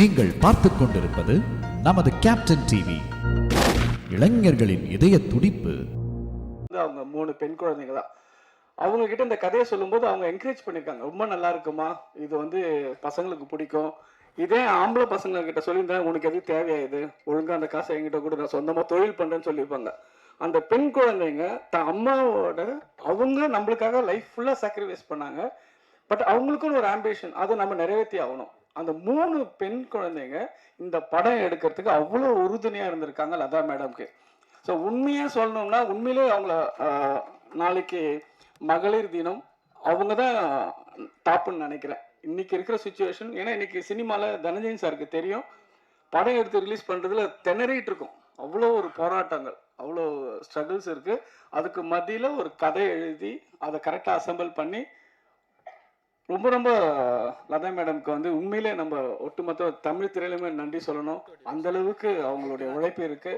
நீங்கள் பார்த்துக் கொண்டிருப்பது நமது கேப்டன் டிவி. இளைஞர்களின் இதய துடிப்பு. அவங்க 3 பெண் குழந்தைங்க தான். அவங்க கிட்ட இந்த கதையை சொல்லும்போது அவங்க என்கரேஜ் பண்ணியிருக்காங்க. ரொம்ப நல்லா இருக்குமா, இது வந்து பசங்களுக்கு பிடிக்கும். இதே ஆம்பளை பசங்க கிட்ட சொல்லியிருந்தேன், உனக்கு எது தேவையா இது, ஒழுங்கா அந்த காசை என்கிட்ட கூட நான் சொந்தமாக தொழில் பண்ணுறேன்னு சொல்லியிருப்பாங்க. அந்த பெண் குழந்தைங்க அம்மாவோட அவங்க நம்மளுக்காக லைஃப் ஃபுல்லாக சாக்ரிஃபைஸ் பண்ணாங்க. பட் அவங்களுக்குன்னு ஒரு ஆம்பிஷன், அதை நம்ம நிறைவேற்றி ஆகணும். அந்த 3 பெண் குழந்தைங்க இந்த படம் எடுக்கிறதுக்கு அவ்வளோ உறுதுணையாக இருந்திருக்காங்க லதா மேடம்க்கு. ஸோ உண்மையாக சொல்லணும்னா உண்மையிலே அவங்கள நாளைக்கு மகளிர் தினம் அவங்க தான் டாப்புன்னு நினைக்கிறேன் இன்னைக்கு இருக்கிற சுச்சுவேஷன். ஏன்னா இன்னைக்கு சினிமாவில் தனஞ்சயன் சாருக்கு தெரியும், படம் எடுத்து ரிலீஸ் பண்ணுறதுல திணறிட்டு இருக்கும். அவ்வளோ ஒரு போராட்டங்கள், அவ்வளோ ஸ்ட்ரகிள்ஸ் இருக்குது. அதுக்கு மத்தியில் ஒரு கதை எழுதி அதை கரெக்டாக அசம்பிள் பண்ணி ரொம்ப ரொம்ப லதா மேடம்க்கு வந்து உண்மையிலே நம்ம ஒட்டுமொத்த தமிழ் திரையிலுமே நன்றி சொல்லணும். அந்த அளவுக்கு அவங்களுடைய உழைப்பு இருக்கு.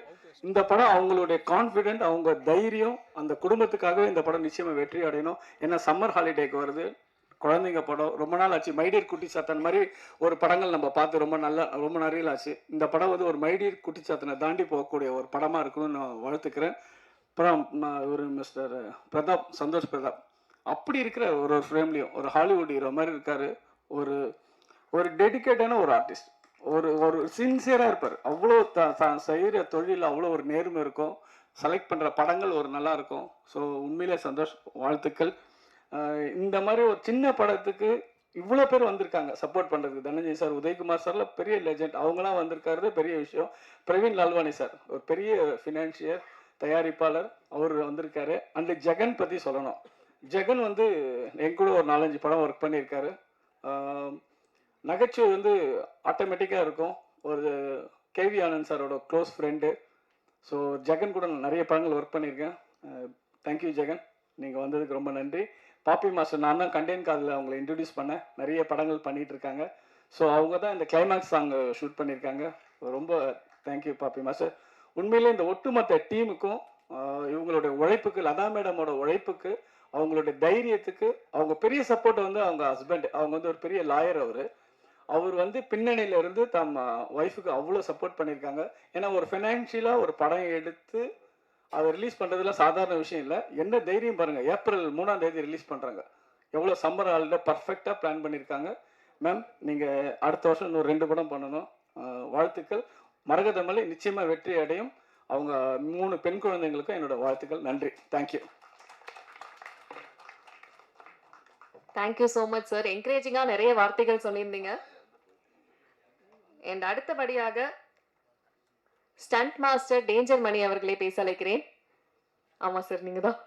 இந்த படம் அவங்களுடைய கான்ஃபிடென்ட், அவங்க தைரியம், அந்த குடும்பத்துக்காகவே இந்த படம் நிச்சயமா வெற்றி அடையணும். ஏன்னா சம்மர் ஹாலிடேக்கு வருது, குழந்தைங்க படம் ரொம்ப நாள் ஆச்சு. மைடியர் குட்டிச்சாத்தன் மாதிரி ஒரு படங்கள் நம்ம பார்த்து ரொம்ப நிறைய ஆச்சு. இந்த படம் வந்து ஒரு மைடியர் குட்டிச்சாத்தனை தாண்டி போகக்கூடிய ஒரு படமா இருக்கணும்னு நான் வாழ்த்துக்கிறேன். அப்புறம் ஒரு மிஸ்டர் பிரதாப், சந்தோஷ் பிரதாப், அப்படி இருக்கிற ஒரு ஃப்ரேம்லையும் ஒரு ஹாலிவுட் ஹீரோ மாதிரி இருக்காரு. ஒரு ஒரு டெடிக்கேட்டான ஒரு ஆர்டிஸ்ட், ஒரு சின்சியராக இருப்பார். அவ்வளோ தான் செய்கிற தொழில் அவ்வளோ ஒரு நேர்மை இருக்கும். செலக்ட் பண்ணுற படங்கள் ஒரு நல்லா இருக்கும். ஸோ உண்மையிலே சந்தோஷ், வாழ்த்துக்கள். இந்த மாதிரி ஒரு சின்ன படத்துக்கு இவ்வளோ பேர் வந்திருக்காங்க சப்போர்ட் பண்ணுறதுக்கு. தனஞ்சய் சார், உதயகுமார் சார்லாம் பெரிய லெஜெண்ட், அவங்களாம் வந்திருக்காரு, பெரிய விஷயம். பிரவீன் லால்வானி சார் ஒரு பெரிய ஃபினான்ஷியர், தயாரிப்பாளர், அவர் வந்திருக்காரு. அண்ட் ஜெகன் பற்றி சொல்லணும். ஜெகன் வந்து என் கூட ஒரு 4-5 படம் ஒர்க் பண்ணியிருக்காரு. நகைச்சுவை வந்து ஆட்டோமேட்டிக்காக இருக்கும். ஒரு கேவி ஆனந்த் சாரோட க்ளோஸ் ஃப்ரெண்டு. ஸோ ஜெகன் கூட நான் நிறைய படங்கள் ஒர்க் பண்ணியிருக்கேன். தேங்க்யூ ஜெகன், நீங்கள் வந்ததுக்கு ரொம்ப நன்றி. பாப்பி மாஸ்டர், நான் தான் கண்டெயின் காதில் அவங்களை இன்ட்ரடியூஸ் பண்ணேன். நிறைய படங்கள் பண்ணிகிட்டு இருக்காங்க. ஸோ அவங்க தான் இந்த கிளைமேக்ஸ் சாங் ஷூட் பண்ணியிருக்காங்க. ரொம்ப தேங்க்யூ பாப்பி மாஸ்டர். உண்மையிலே இந்த ஒட்டுமொத்த டீமுக்கும் இவங்களுடைய உழைப்புக்கு, லதா மேடமோட உழைப்புக்கு, அவங்களுடைய தைரியத்துக்கு, அவங்க பெரிய சப்போர்ட் வந்து அவங்க ஹஸ்பண்ட். அவங்க வந்து ஒரு பெரிய லாயர். அவர் வந்து பின்னணியில இருந்து தம் ஒய்ஃபுக்கு அவ்வளோ சப்போர்ட் பண்ணியிருக்காங்க. ஏன்னா ஒரு ஃபினான்ஷியலாக ஒரு படம் எடுத்து அதை ரிலீஸ் பண்ணுறதுல சாதாரண விஷயம் இல்லை. என்ன தைரியம் பாருங்கள், ஏப்ரல் 3ஆம் தேதி ரிலீஸ் பண்ணுறாங்க. எவ்வளோ சம்மர் ஹாலிடே பர்ஃபெக்டாக பிளான் பண்ணியிருக்காங்க. மேம், நீங்கள் அடுத்த வருஷம் இன்னொரு 2 படம் பண்ணணும். வாழ்த்துக்கள். மரகதமலை நிச்சயமாக வெற்றி அடையும். அவங்க 3 பெண் குழந்தைங்களுக்கும் என்னோட வாழ்த்துக்கள். நன்றி. Thank you. Thank you so much sir. என்கரேஜிங்காக நிறைய வார்த்தைகள் சொல்லியிருந்தீங்க. அண்ட் அடுத்தபடியாக ஸ்டண்ட் மாஸ்டர் டேஞ்சர் மணி அவர்களை பேச அழைக்கிறேன். ஆமாம் சார், நீங்கள் தான்.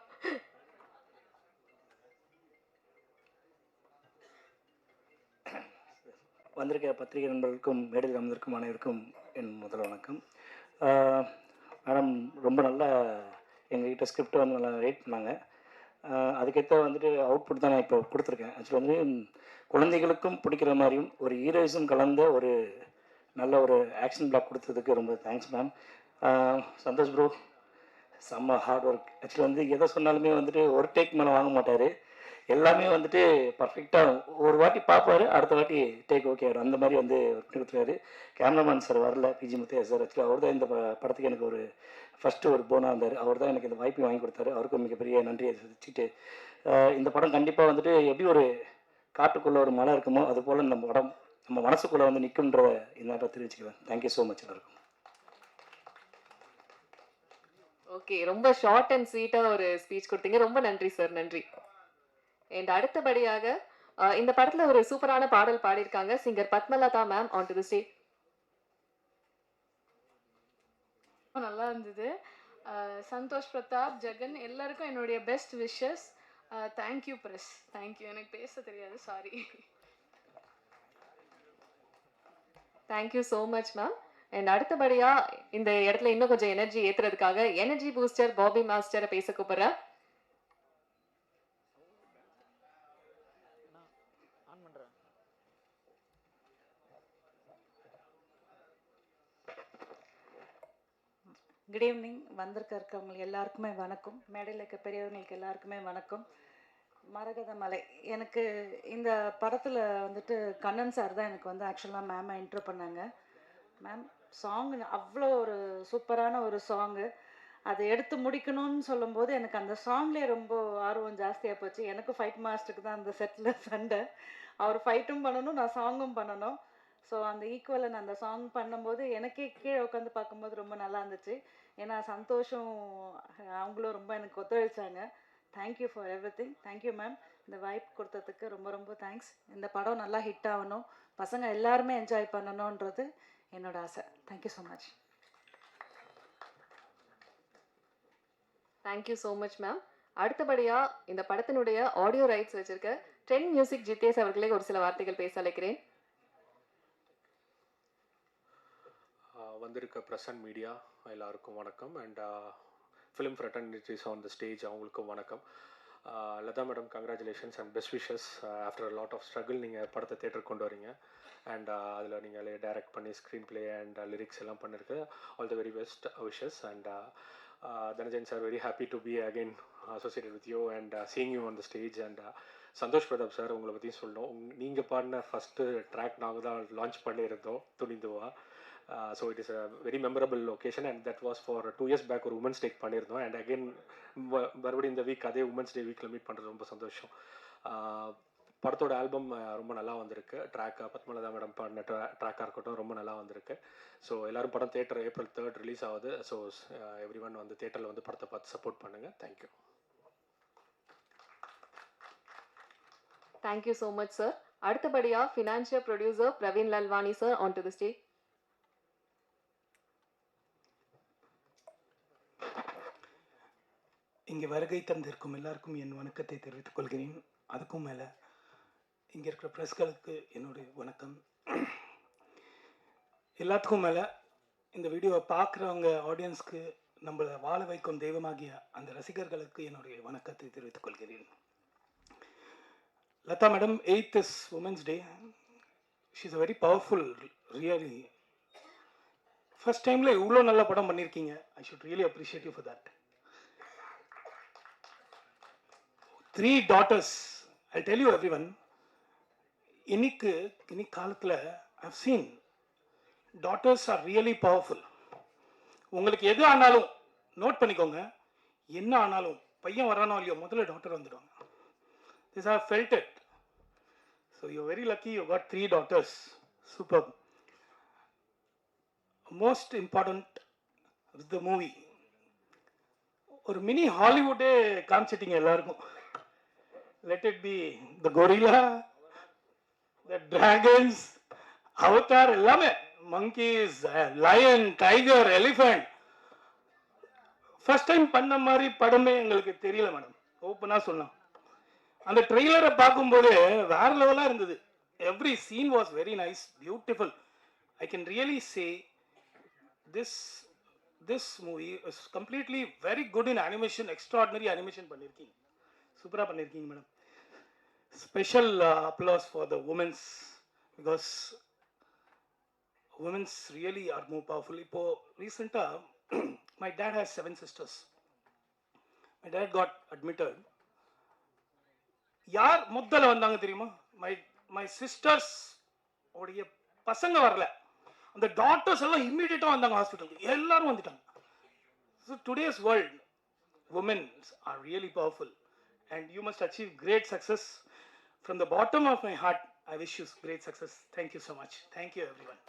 வந்திருக்க பத்திரிகை நண்பர்களுக்கும் மேடையில் அமர்ந்திருக்கும் அனைவருக்கும் என் முதல் வணக்கம். மேடம் ரொம்ப நல்லா எங்ககிட்ட ஸ்கிரிப்ட் வந்து நல்லா ரேட் பண்ணாங்க. அதுக்கேற்ற வந்துட்டு அவுட்புட் தான் நான் இப்போ கொடுத்துருக்கேன். ஆக்சுவலி வந்து குழந்தைகளுக்கும் பிடிக்கிற மாதிரியும் ஒரு ஹீரோயிசம் கலந்த ஒரு நல்ல ஒரு ஆக்ஷன் பிளாக் கொடுத்ததுக்கு ரொம்ப தேங்க்ஸ் மேம். சந்தோஷ் ப்ரோ, செம்ம ஹார்ட் ஒர்க். ஆக்சுவலி வந்து எதை சொன்னாலுமே வந்துட்டு ஒரு டேக் மேலே வாங்க மாட்டார். எல்லாமே வந்துட்டு பர்ஃபெக்டாக ஒரு வாட்டி பார்ப்பாரு, அடுத்த வாட்டி டேக் ஓகே ஆகிடும். அந்த மாதிரி வந்து ஒர்க் கொடுத்துருக்காரு. கேமராமேன் சார் வரல, பிஜி முத்தையா சார். ஆக்சுவலி அவர் தான் இந்த படத்துக்கு எனக்கு ஒரு ஃபஸ்ட்டு ஒரு போனாக இருந்தார். அவர் தான் எனக்கு இந்த வாய்ப்பை வாங்கி கொடுத்தாரு. அவருக்கும் மிகப்பெரிய நன்றியை வச்சுட்டு, இந்த படம் கண்டிப்பாக வந்துட்டு எப்படி ஒரு காட்டுக்குள்ளே ஒரு மலை இருக்குமோ அதுபோல் இந்த படம் நம்ம மனசுக்குள்ளே வந்து நிற்குன்ற இந்த நேரத்தை தெரிவிச்சுக்கிறேன். தேங்க்யூ ஸோ மச் எல்லாருக்கும். ஓகே, ரொம்ப ஷார்ட் அண்ட் ஸ்வீட்டாக ஒரு ஸ்பீச் கொடுத்தீங்க. ரொம்ப நன்றி சார், நன்றி. அண்ட் அடுத்தபடியாக இந்த படத்தில் ஒரு சூப்பரான பாடல் பாடியிருக்காங்க singer Padmalatha ma'am. On to the stage. நல்லா இருந்தது. சந்தோஷ் பிரதாப், ஜெகன் எல்லாருக்கும் என்னுடைய best wishes. Thank you press, thank you. எனக்கு பேச தெரியாது, sorry. Thank you so much ma'am. And அடுத்தபடியாக இந்த இடத்துல இன்னும் கொஞ்சம் எனர்ஜி ஏற்றுறதுக்காக எனர்ஜி பூஸ்டர் பாபி மாஸ்டரை பேச கூப்பிட்றேன். Good evening. வந்திருக்கவங்களுக்கு எல்லாருக்குமே வணக்கம். மேடையில் இருக்க பெரியவங்களுக்கு எல்லாருக்குமே வணக்கம். மரகத மலை. எனக்கு இந்த படத்தில் வந்துட்டு கண்ணன் சார் தான் எனக்கு வந்து ஆக்சுவலாக மேமை இன்ட்ரோ பண்ணாங்க. மேம் சாங் அவ்வளோ ஒரு சூப்பரான ஒரு சாங்கு. அதை எடுத்து முடிக்கணும்னு சொல்லும்போது எனக்கு அந்த சாங்லேயே ரொம்ப ஆர்வம் ஜாஸ்தியாக போச்சு. எனக்கும் ஃபைட் மாஸ்டருக்கு தான் அந்த செட்டில் சண்டை. அவர் ஃபைட்டும் பண்ணணும், நான் சாங்கும் பண்ணணும். ஸோ அந்த ஈக்குவலன் அந்த சாங் பண்ணும்போது எனக்கே கீழே உட்காந்து பார்க்கும்போது ரொம்ப நல்லா இருந்துச்சு. ஏன்னா சந்தோஷம் அவங்களும் ரொம்ப எனக்கு ஒத்துழைச்சாங்க. Thank you for everything. Thank you ma'am. இந்த வாய்ப்பு கொடுத்ததுக்கு ரொம்ப ரொம்ப தேங்க்ஸ். இந்த படம் நல்லா ஹிட் ஆகணும், பசங்க எல்லாருமே என்ஜாய் பண்ணணுன்றது என்னோட ஆசை. Thank you so much. Thank you so much ma'am. அடுத்தபடியா இந்த படத்தினுடைய ஆடியோ ரைட்ஸ் வச்சிருக்க ட்ரெண்ட் மியூசிக் ஜிதேஷ் அவர்களே ஒரு சில வார்த்தைகள் பேச அழைக்கிறேன். வந்திருக்க ப்ரெஸ் அண்ட் மீடியா எல்லாருக்கும் வணக்கம். And film fraternities on the stage அவங்களுக்கும் வணக்கம். Latha madam, congratulations and best wishes. After lot of struggle நீங்கள் படத்தை தேட்டருக்கு கொண்டு வரீங்க. அண்ட் அதில் நீங்கள் டைரக்ட் பண்ணி ஸ்க்ரீன் பிளே அண்ட் லிரிக்ஸ் எல்லாம் பண்ணிருக்கு. All the very best wishes. And Dhananjayan sir, very happy to be again associated with you and seeing you on the stage. And Santhosh Prathap sir, உங்களை பற்றியும் சொல்லணும். நீங்கள் பாடின ஃபஸ்ட்டு ட்ராக் நாங்கள் தான் லான்ச் பண்ணியிருந்தோம், துணிந்துவா. So it is a very memorable location. And that was for 2 years back ஒரு உமன்ஸ் டேக் பண்ணியிருந்தோம். அண்ட் அகெயின் மறுபடியும் இந்த வீக் அதே உமன்ஸ் டே வீக்கில் மீட் பண்ணுறது ரொம்ப சந்தோஷம். படத்தோட ஆல்பம் ரொம்ப நல்லா வந்திருக்கு. ட்ராக் பத்மலதா மேடம் பாடின ட்ராக்காக இருக்கட்டும் ரொம்ப நல்லா வந்திருக்கு. ஸோ எல்லோரும் படம் தேட்டர் April 3rd ரிலீஸ் ஆகுது. ஸோ எவ்ரி ஒன் வந்து தேட்டரில் வந்து படத்தை பார்த்து சப்போர்ட் பண்ணுங்கள். Thank you. Thank you so much sir. அடுத்தபடியா financial producer Praveen Lalwani sir on to the stage. இங்கே வருகை தந்திருக்கும் எல்லாருக்கும் என் வணக்கத்தை தெரிவித்துக் கொள்கிறேன். அதுக்கும் மேலே இங்கே இருக்கிற ப்ரெஸ்களுக்கு என்னுடைய வணக்கம். எல்லாத்துக்கும் மேலே இந்த வீடியோவை பார்க்குறவங்க ஆடியன்ஸ்க்கு, நம்மளை வாழ வைக்கும் தெய்வமாகிய அந்த ரசிகர்களுக்கு என்னுடைய வணக்கத்தை தெரிவித்துக் கொள்கிறேன். Latha madam, 8th is Women's Day. She is a very powerful, really. First டைமில் இவ்வளோ நல்ல படம் பண்ணியிருக்கீங்க. I should really appreciate you for that. 3 daughters. I'll tell you everyone. இன்னைக்கு காலத்தில் I've seen daughters are really powerful. உங்களுக்கு எது ஆனாலும் நோட் பண்ணிக்கோங்க, என்ன ஆனாலும் பையன் வரானோ இல்லையோ முதல்ல டாட்டர் வந்துடுவாங்க. This I have felt it. So you're very lucky you got 3 daughters. Superb. Most important is the movie. ஒரு மினி ஹாலிவுட்டே காமிச்சிட்டிங்க எல்லாருக்கும். Let it be the gorilla, the dragons, avatar, எல்லாமே, monkeys, lion, tiger, elephant. First time பண்ண மாதிரி படமே எங்களுக்கு தெரியல madam, ஓப்பனாக சொல்லலாம். அந்த ட்ரெய்லரை பார்க்கும்போது வேற லெவலாக இருந்தது. Every scene was very nice, beautiful. I can really say this movie is completely very good in animation. Extraordinary animation பண்ணியிருக்கீங்க, சூப்பராக பண்ணியிருக்கீங்க madam. Special applause for the womens, because womens really are more powerful. இப்போது ரீசெண்டாக my dad has 7 sisters. My dad got admitted. யார் முதல்ல வந்தாங்க தெரியுமா? my sisters உடைய பசங்க வரல, அந்த டாக்டர்ஸ் எல்லாம் இம்மீடியட்டாக வந்தாங்க ஹாஸ்பிட்டலுக்கு, எல்லாரும் வந்துட்டாங்க. So today's world, women are really powerful and you must achieve great success. From the bottom of my heart, I wish you great success. Thank you so much. Thank you everyone.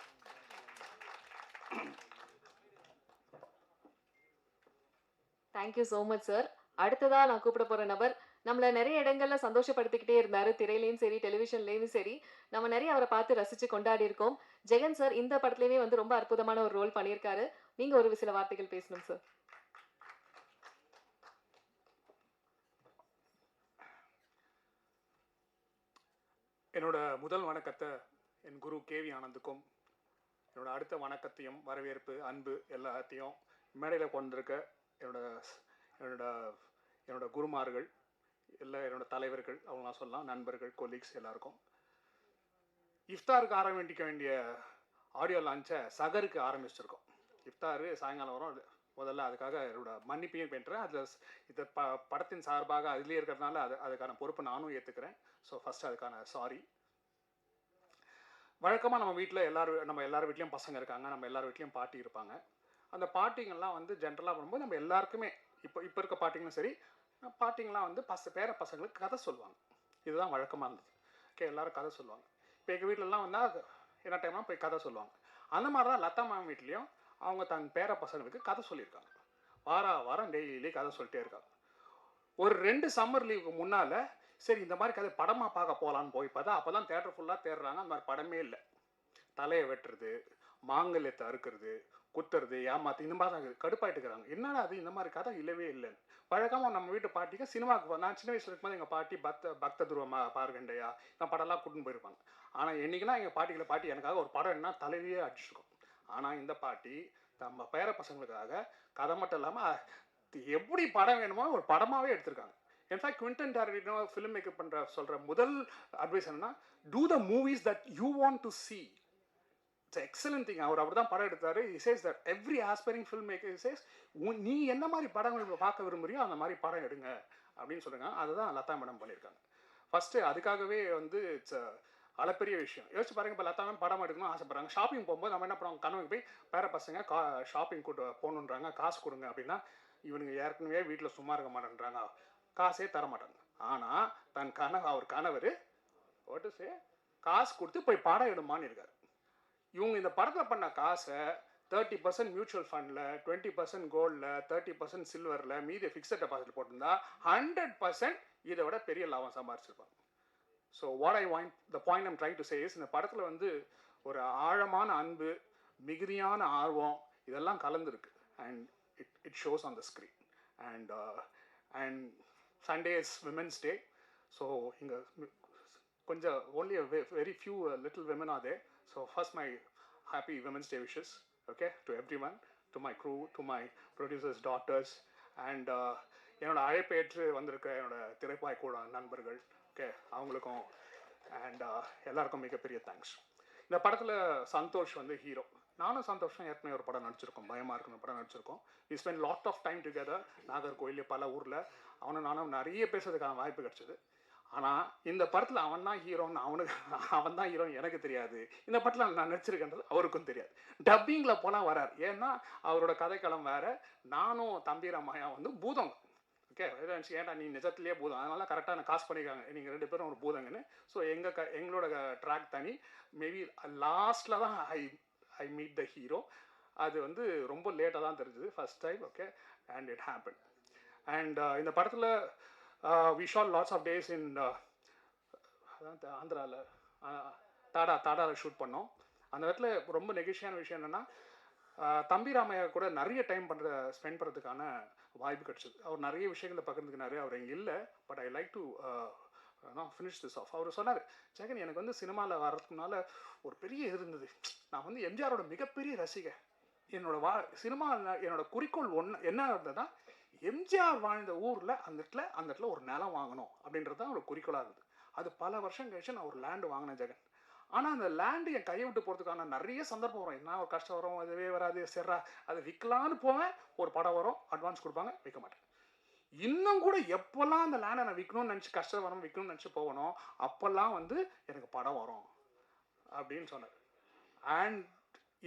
Thank you so much sir. அடுத்ததா நான் கூப்பிட போற நபர் நம்மள நிறைய இடங்கள்ல சந்தோஷப்படுத்திக்கிட்டே இருந்தாரு, திரையிலையும் சரி டெலிவிஷன்லயும் சரி. நம்ம நிறைய அவரை பார்த்து ரசிச்சு கொண்டாடி இருக்கோம். ஜெகன் சார் இந்த படத்துலயுமே வந்து ரொம்ப அற்புதமான ஒரு ரோல் பண்ணியிருக்காரு. நீங்க ஒரு சில வார்த்தைகள் பேசணும் சார். என்னோட முதல் வணக்கத்தை என் குரு கேவி ஆனந்துக்கும், என்னோட அடுத்த வணக்கத்தையும் வரவேற்பு அன்பு எல்லாத்தையும் மேடையில் கொண்டிருக்க என்னோட குருமார்கள், என்னோட தலைவர்கள், அவங்களாம் சொல்லலாம், நண்பர்கள், கொலீக்ஸ் எல்லாருக்கும். இஃப்தாருக்கு ஆரம்பிக்க வேண்டிய ஆடியோ லான்ச்சை சகருக்கு ஆரம்பிச்சிருக்கோம். இஃப்தாரு சாயங்காலம் வரும், முதல்ல அதுக்காக என்னோட மன்னிப்பையும் பெற்றேன். அதில் இந்த படத்தின் சார்பாக அதிலே இருக்கிறதுனால அதுக்கான பொறுப்பு நானும் ஏற்றுக்கிறேன். ஸோ ஃபஸ்ட்டு அதுக்கான சாரி. வழக்கமாக நம்ம எல்லார் வீட்லேயும் பசங்க இருக்காங்க, நம்ம எல்லார் வீட்லேயும் பாட்டி இருப்பாங்க. அந்த பாட்டிங்கெல்லாம் வந்து ஜென்ரலாக வரும்போது நம்ம எல்லாருக்குமே இப்போ இருக்க பாட்டிங்களும் சரி, பாட்டிங்கெலாம் வந்து பேர பசங்களுக்கு கதை சொல்லுவாங்க. இதுதான் வழக்கமாக இருந்தது. ஓகே, எல்லோரும் கதை சொல்லுவாங்க. இப்போ எங்கள் வீட்டிலலாம் வந்தால் என்ன டைம்லாம் போய் கதை சொல்லுவாங்க. அந்த மாதிரி தான் லதா மேம் வீட்லேயும் அவங்க தன் பேர பசங்களுக்கு கதை சொல்லியிருக்காங்க. வாரம் டெய்லி கதை சொல்லிட்டே இருக்காங்க. ஒரு 2 சம்மர் லீவுக்கு முன்னால் சரி இந்த மாதிரி கதை படமாக பார்க்க போகலான்னு போய் பார்த்தா அப்போ தான் தேட்டர் ஃபுல்லாக தேடுறாங்க. அந்த மாதிரி படமே இல்லை. தலையை வெட்டுறது, மாங்கல்யத்தை அறுக்கிறது, குத்துறது, ஏமாத்து, இந்த மாதிரி தான் கடுப்பாயிட்டு இருக்கிறாங்க. என்னடா அது, இந்த மாதிரி கதை இல்லவே இல்லைன்னு. வழக்கமாக நம்ம வீட்டு பாட்டிக்கு சினிமாவுக்கு நான் சின்ன வயசில் இருக்கும்போது எங்கள் பாட்டி பக்த துருவமா பார்கண்டையா இந்த படம்லாம் கூட்டின்னு போயிருப்பாங்க. ஆனால் என்றைக்குன்னா எங்கள் பாட்டி எனக்காக ஒரு படம் என்ன தலைவியே அடிச்சிருக்கும். ஆனால் இந்த பாட்டி நம்ம பேர பசங்களுக்காக கதை மட்டும் இல்லாமல் எப்படி படம் வேணுமோ ஒரு படமாகவே எடுத்திருக்காங்க. In fact Quentin Tarantino film maker சொல்கிற முதல் அட்வைஸ் என்னன்னா, do the movies that you want to see. It's excellent thing. அவர் அப்படி தான் படம் எடுத்தார். he says that every aspiring filmmaker says நீ என்ன மாதிரி படங்கள் பார்க்க விரும்புறியோ அந்த மாதிரி படம் எடுங்க அப்படின்னு சொல்லுங்க. அதுதான் லதா மேடம் பண்ணியிருக்காங்க. ஃபஸ்ட்டு அதுக்காகவே வந்து இட்ஸ் அளப்பெரிய விஷயம். யோசிச்சு பாருங்க, இப்போ லதா மேம் படம் எடுக்கணும்னு ஆசைப்படுறாங்க. ஷாப்பிங் போகும்போது நம்ம என்ன பண்ணுவோம், கனவுக்கு போய் பேர பசங்க ஷாப்பிங் கூட்டு போகணுன்றாங்க, காசு கொடுங்க அப்படின்னா இவனுங்க ஏற்கனவே வீட்டில் சும்மா இருக்க மாட்டேன்றாங்க, காசே தர மாட்டாங்க. ஆனால் அவர் கணவர் காசு கொடுத்து போய் படம் எடுமான்னு இருக்காரு. இவங்க இந்த படத்தில் பண்ண காசை 30% மியூச்சுவல் ஃபண்டில், 20% கோல்டில், 30% சில்வரில், மீதி ஃபிக்ஸட் டெபாசிட் போட்டிருந்தா 100% இதை விட பெரிய லாபம் சம்பாரிச்சிருப்பாங்க. So the point I'm trying to say is, இந்த படத்தில் வந்து ஒரு ஆழமான அன்பு, மிகுதியான ஆர்வம் இதெல்லாம் கலந்துருக்கு. And it shows on the screen. And Sunday is women's day. So இங்கே கொஞ்சம் only a very few little women are there. So first, my happy Women's Day wishes, okay, to everyone, to my crew, to my producers' daughters, and என்னோட அழைப்பேற்று வந்திருக்க என்னோட திரைப்பாய் கூட நண்பர்கள், okay, அவங்களுக்கும் and எல்லாருக்கும் மிகப்பெரிய தேங்க்ஸ். இந்த படத்தில் சந்தோஷ் வந்து ஹீரோ. நானும் சந்தோஷம் ஏற்கனவே ஒரு படம் நடிச்சிருக்கோம், பயமாக இருக்குன்னு படம் நடிச்சிருக்கோம். We spend lot of time together. Nagercoil பல ஊரில் நானும் நிறைய பேசுறதுக்கான வாய்ப்பு கிடச்சிது. ஆனால் இந்த படத்தில் அவன் தான் ஹீரோன்னு எனக்கு தெரியாது. இந்த படத்தில் நான் நடிச்சிருக்கேன்றது அவருக்கும் தெரியாது. டப்பிங்கில் போனால் வரார். ஏன்னா அவரோட கதைக்களம் வேறு. நானும் தம்பி ராமையா வந்து பூதம். ஓகே, ஏன்டா நீ நிஜத்துலேயே பூதம், அதனால கரெக்டாக நான் காசு பண்ணியிருக்காங்க, நீங்கள் 2 பேரும் ஒரு பூதங்கன்னு. ஸோ எங்களோட ட்ராக் தனி. மேபி லாஸ்ட்டில் தான் ஐ மீட் த ஹீரோ. அது வந்து ரொம்ப லேட்டாக தான் தெரிஞ்சுது first time. Okay, and it happen. And இந்த படத்தில் we shot lots of days in ஆந்திராவில் தாடாவில் ஷூட் பண்ணோம். அந்த இடத்துல ரொம்ப நெகிழ்ச்சியான விஷயம் என்னென்னா, தம்பி ராமையா கூட நிறைய டைம் ஸ்பெண்ட் பண்ணுறதுக்கான வாய்ப்பு கிடச்சிது. அவர் நிறைய விஷயங்களை பகிர்ந்துக்கினாரு. அவர் இங்கே இல்லை, but I like to finish this off. அவர் சொன்னார், ஜெகன் எனக்கு வந்து சினிமாவில் வர்றதுக்குனால ஒரு பெரிய இது இருந்தது. நான் வந்து எம்ஜிஆரோட மிகப்பெரிய ரசிகர். சினிமாவில் என்னோட குறிக்கோள் என்ன இருந்ததுன்னா, எம்ஜிஆர் வாழ்ந்த ஊரில் அந்த இடத்துல ஒரு நிலம் வாங்கணும் அப்படின்றது தான் ஒரு குறிக்கோளாக இருந்தது. அது பல வருஷம் கழிச்சு நான் ஒரு லேண்டு வாங்கினேன் ஜெகன். ஆனால் அந்த லேண்டு என் கையை விட்டு போகிறதுக்கான நிறைய சந்தர்ப்பம் வரும். என்ன ஒரு கஷ்டம் வரும், அதுவே வராது, சரிடா அது விற்கலான்னு போவேன், ஒரு படம் வரும், அட்வான்ஸ் கொடுப்பாங்க, விற்க மாட்டேன். இன்னும் கூட எப்போல்லாம் அந்த லேண்டை நான் விற்கணும்னு நினச்சி கஷ்டம் வரும், விற்கணும்னு நினச்சி போகணும், அப்போல்லாம் வந்து எனக்கு படம் வரும் அப்படின்னு சொன்னார். அண்ட்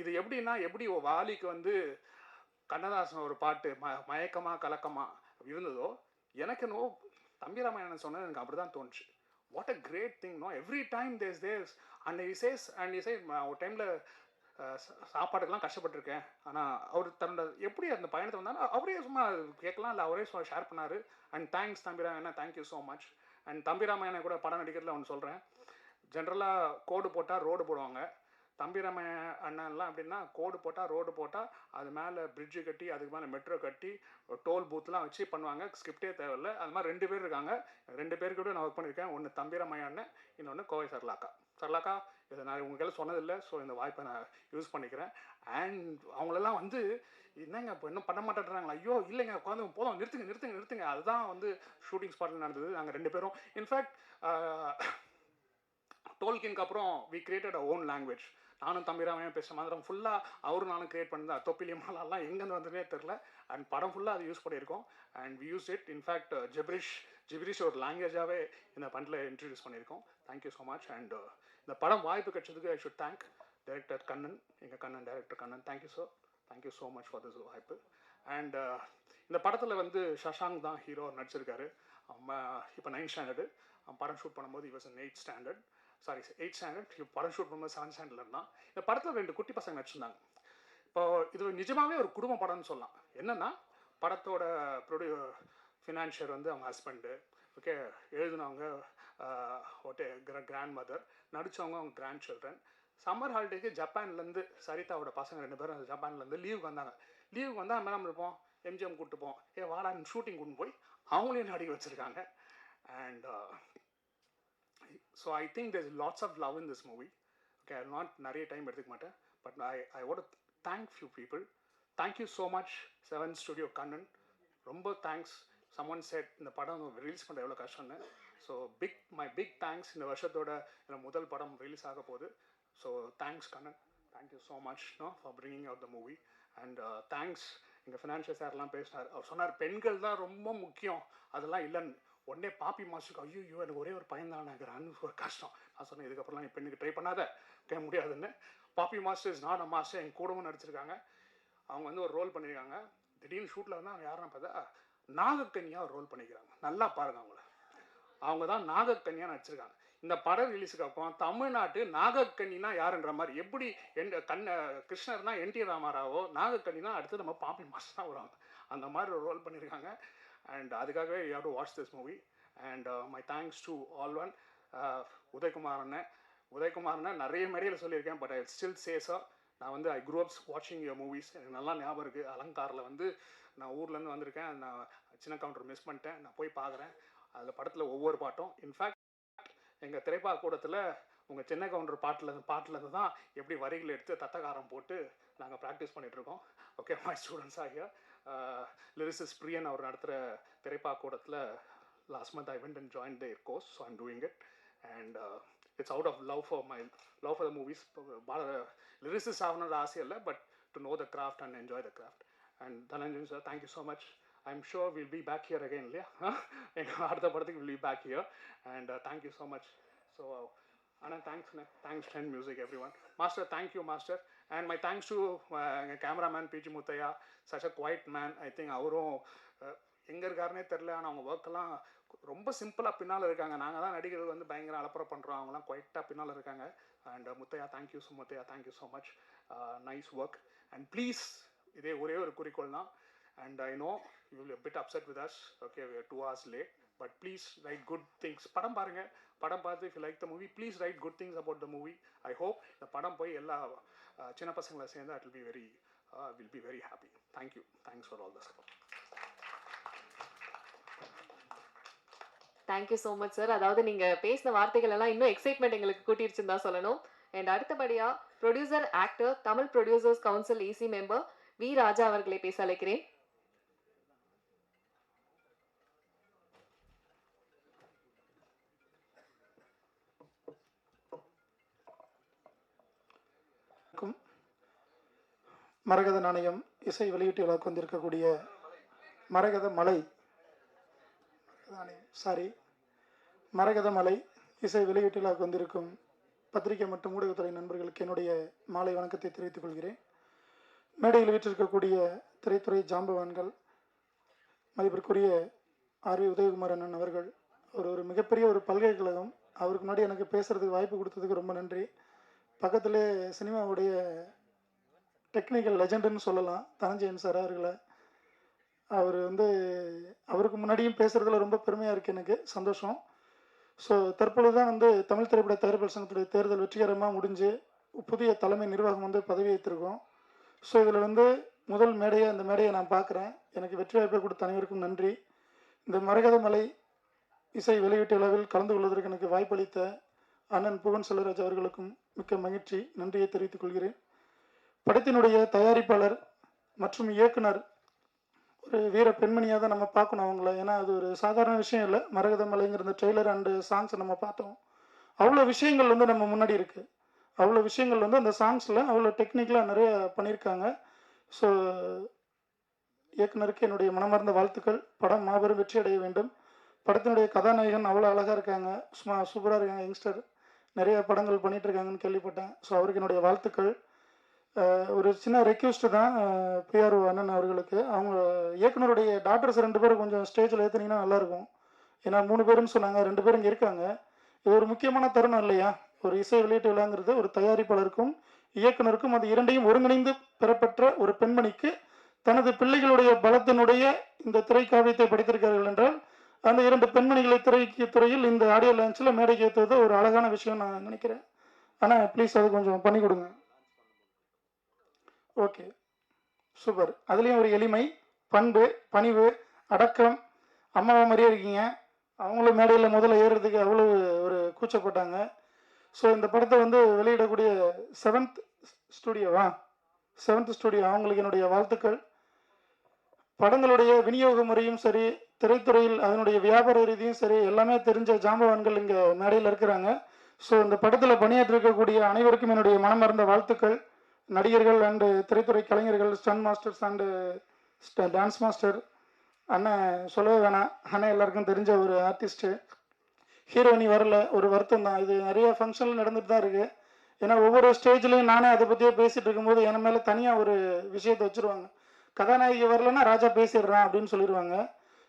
இது எப்படி வாலிக்கு வந்து கண்ணதாசன் ஒரு பாட்டு மயக்கமா கலக்கமா இருந்ததோ, எனக்கு நோ தம்பி ராமாயணன் சொன்னது எனக்கு அப்படி தான் தோணுச்சு. What a great thing no, every time these and ஒரு டைமில் சாப்பாட்டுக்கெல்லாம் கஷ்டப்பட்டிருக்கேன். ஆனால் அவர் தன்னோட எப்படி அந்த பயணத்தை வந்தாலும் அவரே சும்மா கேட்கலாம் இல்லை, அவரே ஷேர் பண்ணார். அண்ட் தேங்க்ஸ் தம்பி ராமாயணன், தேங்க்யூ ஸோ மச். அண்ட் தம்பி ராமாயணன் கூட படம் நடிக்கிறதுல ஒன்று சொல்கிறேன். ஜென்ரலாக கோடு போட்டால் ரோடு போடுவாங்க. தம்பி ராமையா அண்ணன்லாம் அப்படின்னா கோடு போட்டால் ரோடு போட்டால் அது மேலே பிரிட்ஜு கட்டி அதுக்கு மேலே மெட்ரோ கட்டி டோல் பூத்லாம் வச்சு பண்ணுவாங்க, ஸ்கிரிப்டே தேவையில்லை. அது மாதிரி 2 பேர் இருக்காங்க. 2 பேருக்கு கூட நான் ஒர்க் பண்ணியிருக்கேன். ஒன்று தம்பி ராமையா அண்ணன், இன்னொன்று கோவை சரளாக்கா. இதை நான் உங்களுக்கெல்லாம் சொன்னதில்லை, ஸோ இந்த வாய்ப்பை நான் யூஸ் பண்ணிக்கிறேன். அண்ட் அவங்களெல்லாம் வந்து என்னங்க இப்போ இன்னும் பண்ண மாட்டேன்றாங்களா, ஐயோ இல்லைங்க உட்காந்து போதும், நிறுத்துங்க. அதுதான் வந்து ஷூட்டிங் ஸ்பாட்டில் நடந்தது. நாங்கள் 2 பேரும் இன்ஃபேக்ட் டோல்கின்க்கு அப்புறம் we created a own language. நானும் தம்பிராமையும் பேசுகிற மாதிரி ஃபுல்லாக அவரும் நானும் கிரியேட் பண்ணி தான் தொப்பிலி மாலாலாம் எங்கேருந்து வந்ததுனே தெரில. அண்ட் படம் ஃபுல்லாக அது யூஸ் பண்ணியிருக்கோம். And we use it in fact gibberish ஒரு லாங்குவேஜாகவே இந்த படத்தில் இன்ட்ரடியூஸ் பண்ணியிருக்கோம். Thank you so much. அண்ட் இந்த படம் வாய்ப்பு கிடைச்சதுக்கு I should thank director Kannan, எங்கள் Kannan director Kannan. Thank you sir, thank you so much for this வாய்ப்பு. அண்ட் இந்த படத்தில் வந்து சஷாங்க் தான் ஹீரோ நடிச்சிருக்காரு. இப்போ 9th ஸ்டாண்டர்டு. படம் ஷூட் பண்ணும்போது he was in 8th standard. Sorry 8th standard. படம் ஷூட் பண்ணும்போது 7th standardல இருந்தான். இந்த படத்தில் 2 குட்டி பசங்க நடிச்சிருந்தாங்க. இப்போ இது நிஜமாகவே ஒரு குடும்ப படம்னு சொல்லலாம். என்னென்னா படத்தோட ஃபினான்ஷியர் வந்து அவங்க ஹஸ்பண்டு, ஓகே, எழுதினவங்க கிராண்ட் மதர், நடித்தவங்க அவங்க கிராண்ட் சில்ட்ரன். சம்மர் ஹாலிடேக்கு ஜப்பான்லேருந்து சரிதாவோட பசங்க 2 பேரும் ஜப்பான்லேருந்து லீவுக்கு வந்தாங்க. லீவுக்கு வந்தால் நம்ம என்ன இருப்போம், எம்ஜிஎம் கூப்பிட்டுப்போம், வாடா ஷூட்டிங் கூட்டு போய் அவங்களையும் நடிக்க வச்சுருக்காங்க. And so I think there is lots of love in this movie. Okay, I not நிறைய டைம் எடுத்துக்க மாட்டேன். But I want to thank few people. Thank you so much 7 studio Kannan, ரொம்ப தேங்க்ஸ். சம்மன் செட் இந்த படம் ரிலீஸ் பண்ணுற எவ்வளோ கஷ்டம்னு. So my big thanks. இந்த வருஷத்தோட முதல் படம் ரிலீஸ் ஆக போகுது. So thanks Kannan, thank you so much for bringing out the movie. And thanks எங்கள் ஃபினான்ஷியல் சார்லாம் பேசினார். அவர் சொன்னார் பெண்கள் தான் ரொம்ப முக்கியம், அதெல்லாம் இல்லைன்னு. உடனே பாப்பி மாஸ்டருக்கு ஐயோ எனக்கு ஒரே ஒரு பையன் தான் நினைக்கிறான்னு ஒரு கஷ்டம். நான் சொன்னேன் இதுக்கப்புறம்லாம் நீ பெண்ணுக்கு ட்ரை பண்ணாத, கேட்க முடியாதுன்னு. Bobby master is not a master. எங்கள் கூடவும் நடிச்சிருக்காங்க. அவங்க வந்து ஒரு ரோல் பண்ணியிருக்காங்க. திடீர்னு ஷூட்டில் வந்து அவங்க யாருன்னு பார்த்தா நாகக்கன்னியாக ஒரு ரோல் பண்ணிக்கிறாங்க. நல்லா பாருங்கள் அவங்கள. அவங்க தான் நாகக்கன்னியாக நடிச்சிருக்காங்க. இந்த படம் ரிலீஸுக்கு அப்புறம் தமிழ்நாட்டு நாகக்கன்னினா யாருன்ற மாதிரி, எப்படி கிருஷ்ணர்னா என்டி ராமாராவோ, நாகக்கன்னினா அடுத்து நம்ம பாப்பி மாஸ்டர் தான் வருவாங்க. அந்த மாதிரி ஒரு ரோல் பண்ணியிருக்காங்க. அண்ட் அதுக்காகவே you have to watch this movie. And my thanks to all one. உதயகுமாரனை நிறைய மேடையில் சொல்லியிருக்கேன். But I still say sir, நான் வந்து ஐ க்ரூ அப்ஸ் வாட்சிங் யுவர் மூவிஸ். எனக்கு நல்லா ஞாபகம் இருக்குது. அலங்காரில் வந்து நான் ஊர்லேருந்து வந்திருக்கேன். நான் சின்ன கவுண்டர் மிஸ் பண்ணிட்டேன். நான் போய் பார்க்குறேன். அதில் படத்தில் ஒவ்வொரு பாட்டும், இன்ஃபேக்ட் எங்கள் திரைப்பா கூடத்தில் உங்கள் சின்ன கவுண்டர் பாட்டிலேருந்து தான் எப்படி வரிகள் எடுத்து தத்தகாரம் போட்டு நாங்கள் ப்ராக்டிஸ் பண்ணிகிட்ருக்கோம். ஓகே, மை ஸ்டூடெண்ட்ஸ் ஆகிய லிரிசிஸ்ட் பிரியன் அவர் நடத்துகிற திரைப்பா கூடத்தில் last month I went and join their course. So I'm doing it. And it's out of love for the movies. Lyricist ஆகணுன்ற ஆசை இல்லை, but to know the craft and enjoy the craft. And Dhananjan sir, thank you so much. I'm sure we'll be back here again, இல்லையா? அடுத்த படத்துக்கு we'll be back here. And thank you so much. So Anna, thanks 10 Music everyone. Master, thank you Master. And my thanks to cameraman PG Muthaiya, such a quiet man. I think அவரும் எங்கே இருக்காருனே தெரில. ஆனால் அவங்க ஒர்க்கெல்லாம் ரொம்ப சிம்பிளாக பின்னால் இருக்காங்க. நாங்கள் தான் நடிகர்கள் வந்து பயங்கர அலப்பறை பண்ணுறோம், அவங்களாம் குவைட்டாக பின்னால் இருக்காங்க. And Muthaiah, thank you so much. Nice work. And please, இதே ஒரே ஒரு குறிக்கோள் தான். And I know you will be a bit upset with us. Okay, we are 2 hours late. But please write good things. Padam parunga. Padam paathu, if you like the movie, please write good things about the movie. I hope the padam poi ella chinna pasangala senda it will be very will be very happy. Thank you. Thanks for all the support. Thank you so much sir. அதாவது நீங்கள் பேசின வார்த்தைகள் எல்லாம் இன்னும் excitement எங்களுக்கு கூட்டிருச்சுன்னு தான் சொல்லணும். And அடுத்தபடியாக producer, actor, Tamil producers council EC member V Raja அவர்களை பேச அழைக்கிறேன். மரகத நாணயம் இசை வெளியீட்டு விழாவுக்கு வந்திருக்கக்கூடிய மரகத மலை இசை வெளியீட்டு விழாவுக்கு வந்திருக்கும் பத்திரிகை மற்றும் ஊடகத்துறை நண்பர்களுக்கு என்னுடைய மாலை வணக்கத்தை தெரிவித்துக் கொள்கிறேன். மேடையில் வீற்றிருக்கக்கூடிய திரைத்துறை ஜாம்பவான்கள், மதிப்பிற்குரிய ஆர்வி உதயகுமாரன் அவர்கள், ஒரு மிகப்பெரிய ஒரு பல்கலைக்கழகம். அவருக்கு முன்னாடி எனக்கு பேசுகிறதுக்கு வாய்ப்பு கொடுத்ததுக்கு ரொம்ப நன்றி. பக்கத்திலே சினிமாவுடைய டெக்னிக்கல் லெஜண்டுன்னு சொல்லலாம் தனஞ்சயன் சார் அவர்களை. அவர் வந்து அவருக்கு முன்னாடியும் பேசுகிறதுல ரொம்ப பெருமையாக இருக்குது, எனக்கு சந்தோஷம். ஸோ தற்பொழுது தான் வந்து தமிழ் திரைப்பட தயாரிப்பாளர் சங்கத்துடைய தேர்தல் வெற்றிகரமாக முடிஞ்சு புதிய தலைமை நிர்வாகம் வந்து பதவி ஏற்றிருக்கோம். ஸோ இதில் வந்து முதல் அந்த மேடையை நான் பார்க்குறேன். எனக்கு வெற்றி வாய்ப்பை கொடுத்த அனைவருக்கும் நன்றி. இந்த மரகத மலை இசை வெளியீட்டு விழாவில் கலந்து கொள்வதற்கு எனக்கு வாய்ப்பளித்த அண்ணன் புவன் செல்வராஜ் அவர்களுக்கும் மிக்க மகிழ்ச்சி, நன்றியை தெரிவித்துக் கொள்கிறேன். படத்தினுடைய தயாரிப்பாளர் மற்றும் இயக்குனர் ஒரு வீர பெண்மணியாக தான் நம்ம பார்க்கணும் அவங்கள. ஏன்னா அது ஒரு சாதாரண விஷயம் இல்லை. மரகத மலைங்கிற ட்ரெய்லர் அண்டு சாங்ஸை நம்ம பார்த்தோம். அவ்வளோ விஷயங்கள் வந்து நம்ம முன்னாடி இருக்குது. அவ்வளோ விஷயங்கள் வந்து அந்த சாங்ஸில் அவ்வளோ டெக்னிக்கலாக நிறைய பண்ணியிருக்காங்க. ஸோ இயக்குனருக்கு என்னுடைய மனமார்ந்த வாழ்த்துக்கள். படம் மாபெரும் வெற்றி அடைய வேண்டும். படத்தினுடைய கதாநாயகன் அவ்வளோ அழகாக இருக்காங்க, சும்மா சூப்பராக இருக்காங்க. யங்ஸ்டர் நிறைய படங்கள் பண்ணிகிட்டு இருக்காங்கன்னு கேள்விப்பட்டேன். ஸோ அவருக்கு என்னுடைய வாழ்த்துக்கள். ஒரு சின்ன ரெக்வெஸ்ட் தான் பிஆர்ஓ அண்ணன் அவர்களுக்கு, அவங்க இயக்குனருடைய டாக்டர்ஸ் 2 பேரும் கொஞ்சம் ஸ்டேஜில் ஏற்றுனீங்கன்னா நல்லாயிருக்கும். ஏன்னா 3 பேருன்னு சொன்னாங்க, 2 பேரும் இங்கே இருக்காங்க. இது ஒரு முக்கியமான தருணம் இல்லையா? ஒரு இசை வெளியீட்டு விழாங்கிறது ஒரு தயாரிப்பாளருக்கும் இயக்குனருக்கும் அது இரண்டையும் ஒருங்கிணைந்து பெறப்பெற்ற ஒரு பெண்மணிக்கு தனது பிள்ளைகளுடைய பலத்தினுடைய இந்த திரைக்காவியத்தை படித்திருக்கிறார்கள் என்றால் அந்த 2 பெண்மணிகளை துறையில் இந்த ஆடியோ லான்ச்சில் மேடைக்கு ஏற்றுவது ஒரு அழகான விஷயம் நான் நினைக்கிறேன். ஆனால் ப்ளீஸ் அது கொஞ்சம் பண்ணி கொடுங்க. Okay, super. அதுலேயும் ஒரு எளிமை, பண்பு, பணிவு, அடக்கம். அம்மாவை மாதிரியே இருக்கீங்க. அவங்களும் மேடையில் முதல்ல ஏறுறதுக்கு அவ்வளோ ஒரு கூச்சப்பட்டாங்க. ஸோ இந்த படத்தை வந்து வெளியிடக்கூடிய செவன்த் ஸ்டுடியோ அவங்களுக்கு என்னுடைய வாழ்த்துக்கள். படங்களுடைய விநியோக முறையும் சரி, திரைத்துறையில் அதனுடைய வியாபார ரீதியும் சரி, எல்லாமே தெரிஞ்ச ஜாம்பவான்கள் இங்கே மேடையில் இருக்கிறாங்க. ஸோ இந்த படத்தில் பணியாற்றிருக்கக்கூடிய அனைவருக்கும் என்னுடைய மனமார்ந்த வாழ்த்துக்கள். நடிகர்கள் அண்டு திரைத்துறை கலைஞர்கள், stunt masters and dance master, அண்ணன் சொல்லவே வேணாம், அண்ணன் எல்லாருக்கும் தெரிஞ்ச ஒரு ஆர்டிஸ்ட்டு. ஹீரோயினி வரல, ஒரு வருத்தம் தான். இது நிறைய ஃபங்க்ஷனில் நடந்துட்டு தான் இருக்குது. ஏன்னா ஒவ்வொரு ஸ்டேஜ்லேயும் நானே அதை பற்றியே பேசிகிட்டு இருக்கும்போது என் மேலே தனியாக ஒரு விஷயத்தை வச்சுருவாங்க. கதாநாயகி வரலன்னா ராஜா பேசிடுறான் அப்படின்னு சொல்லிடுவாங்க.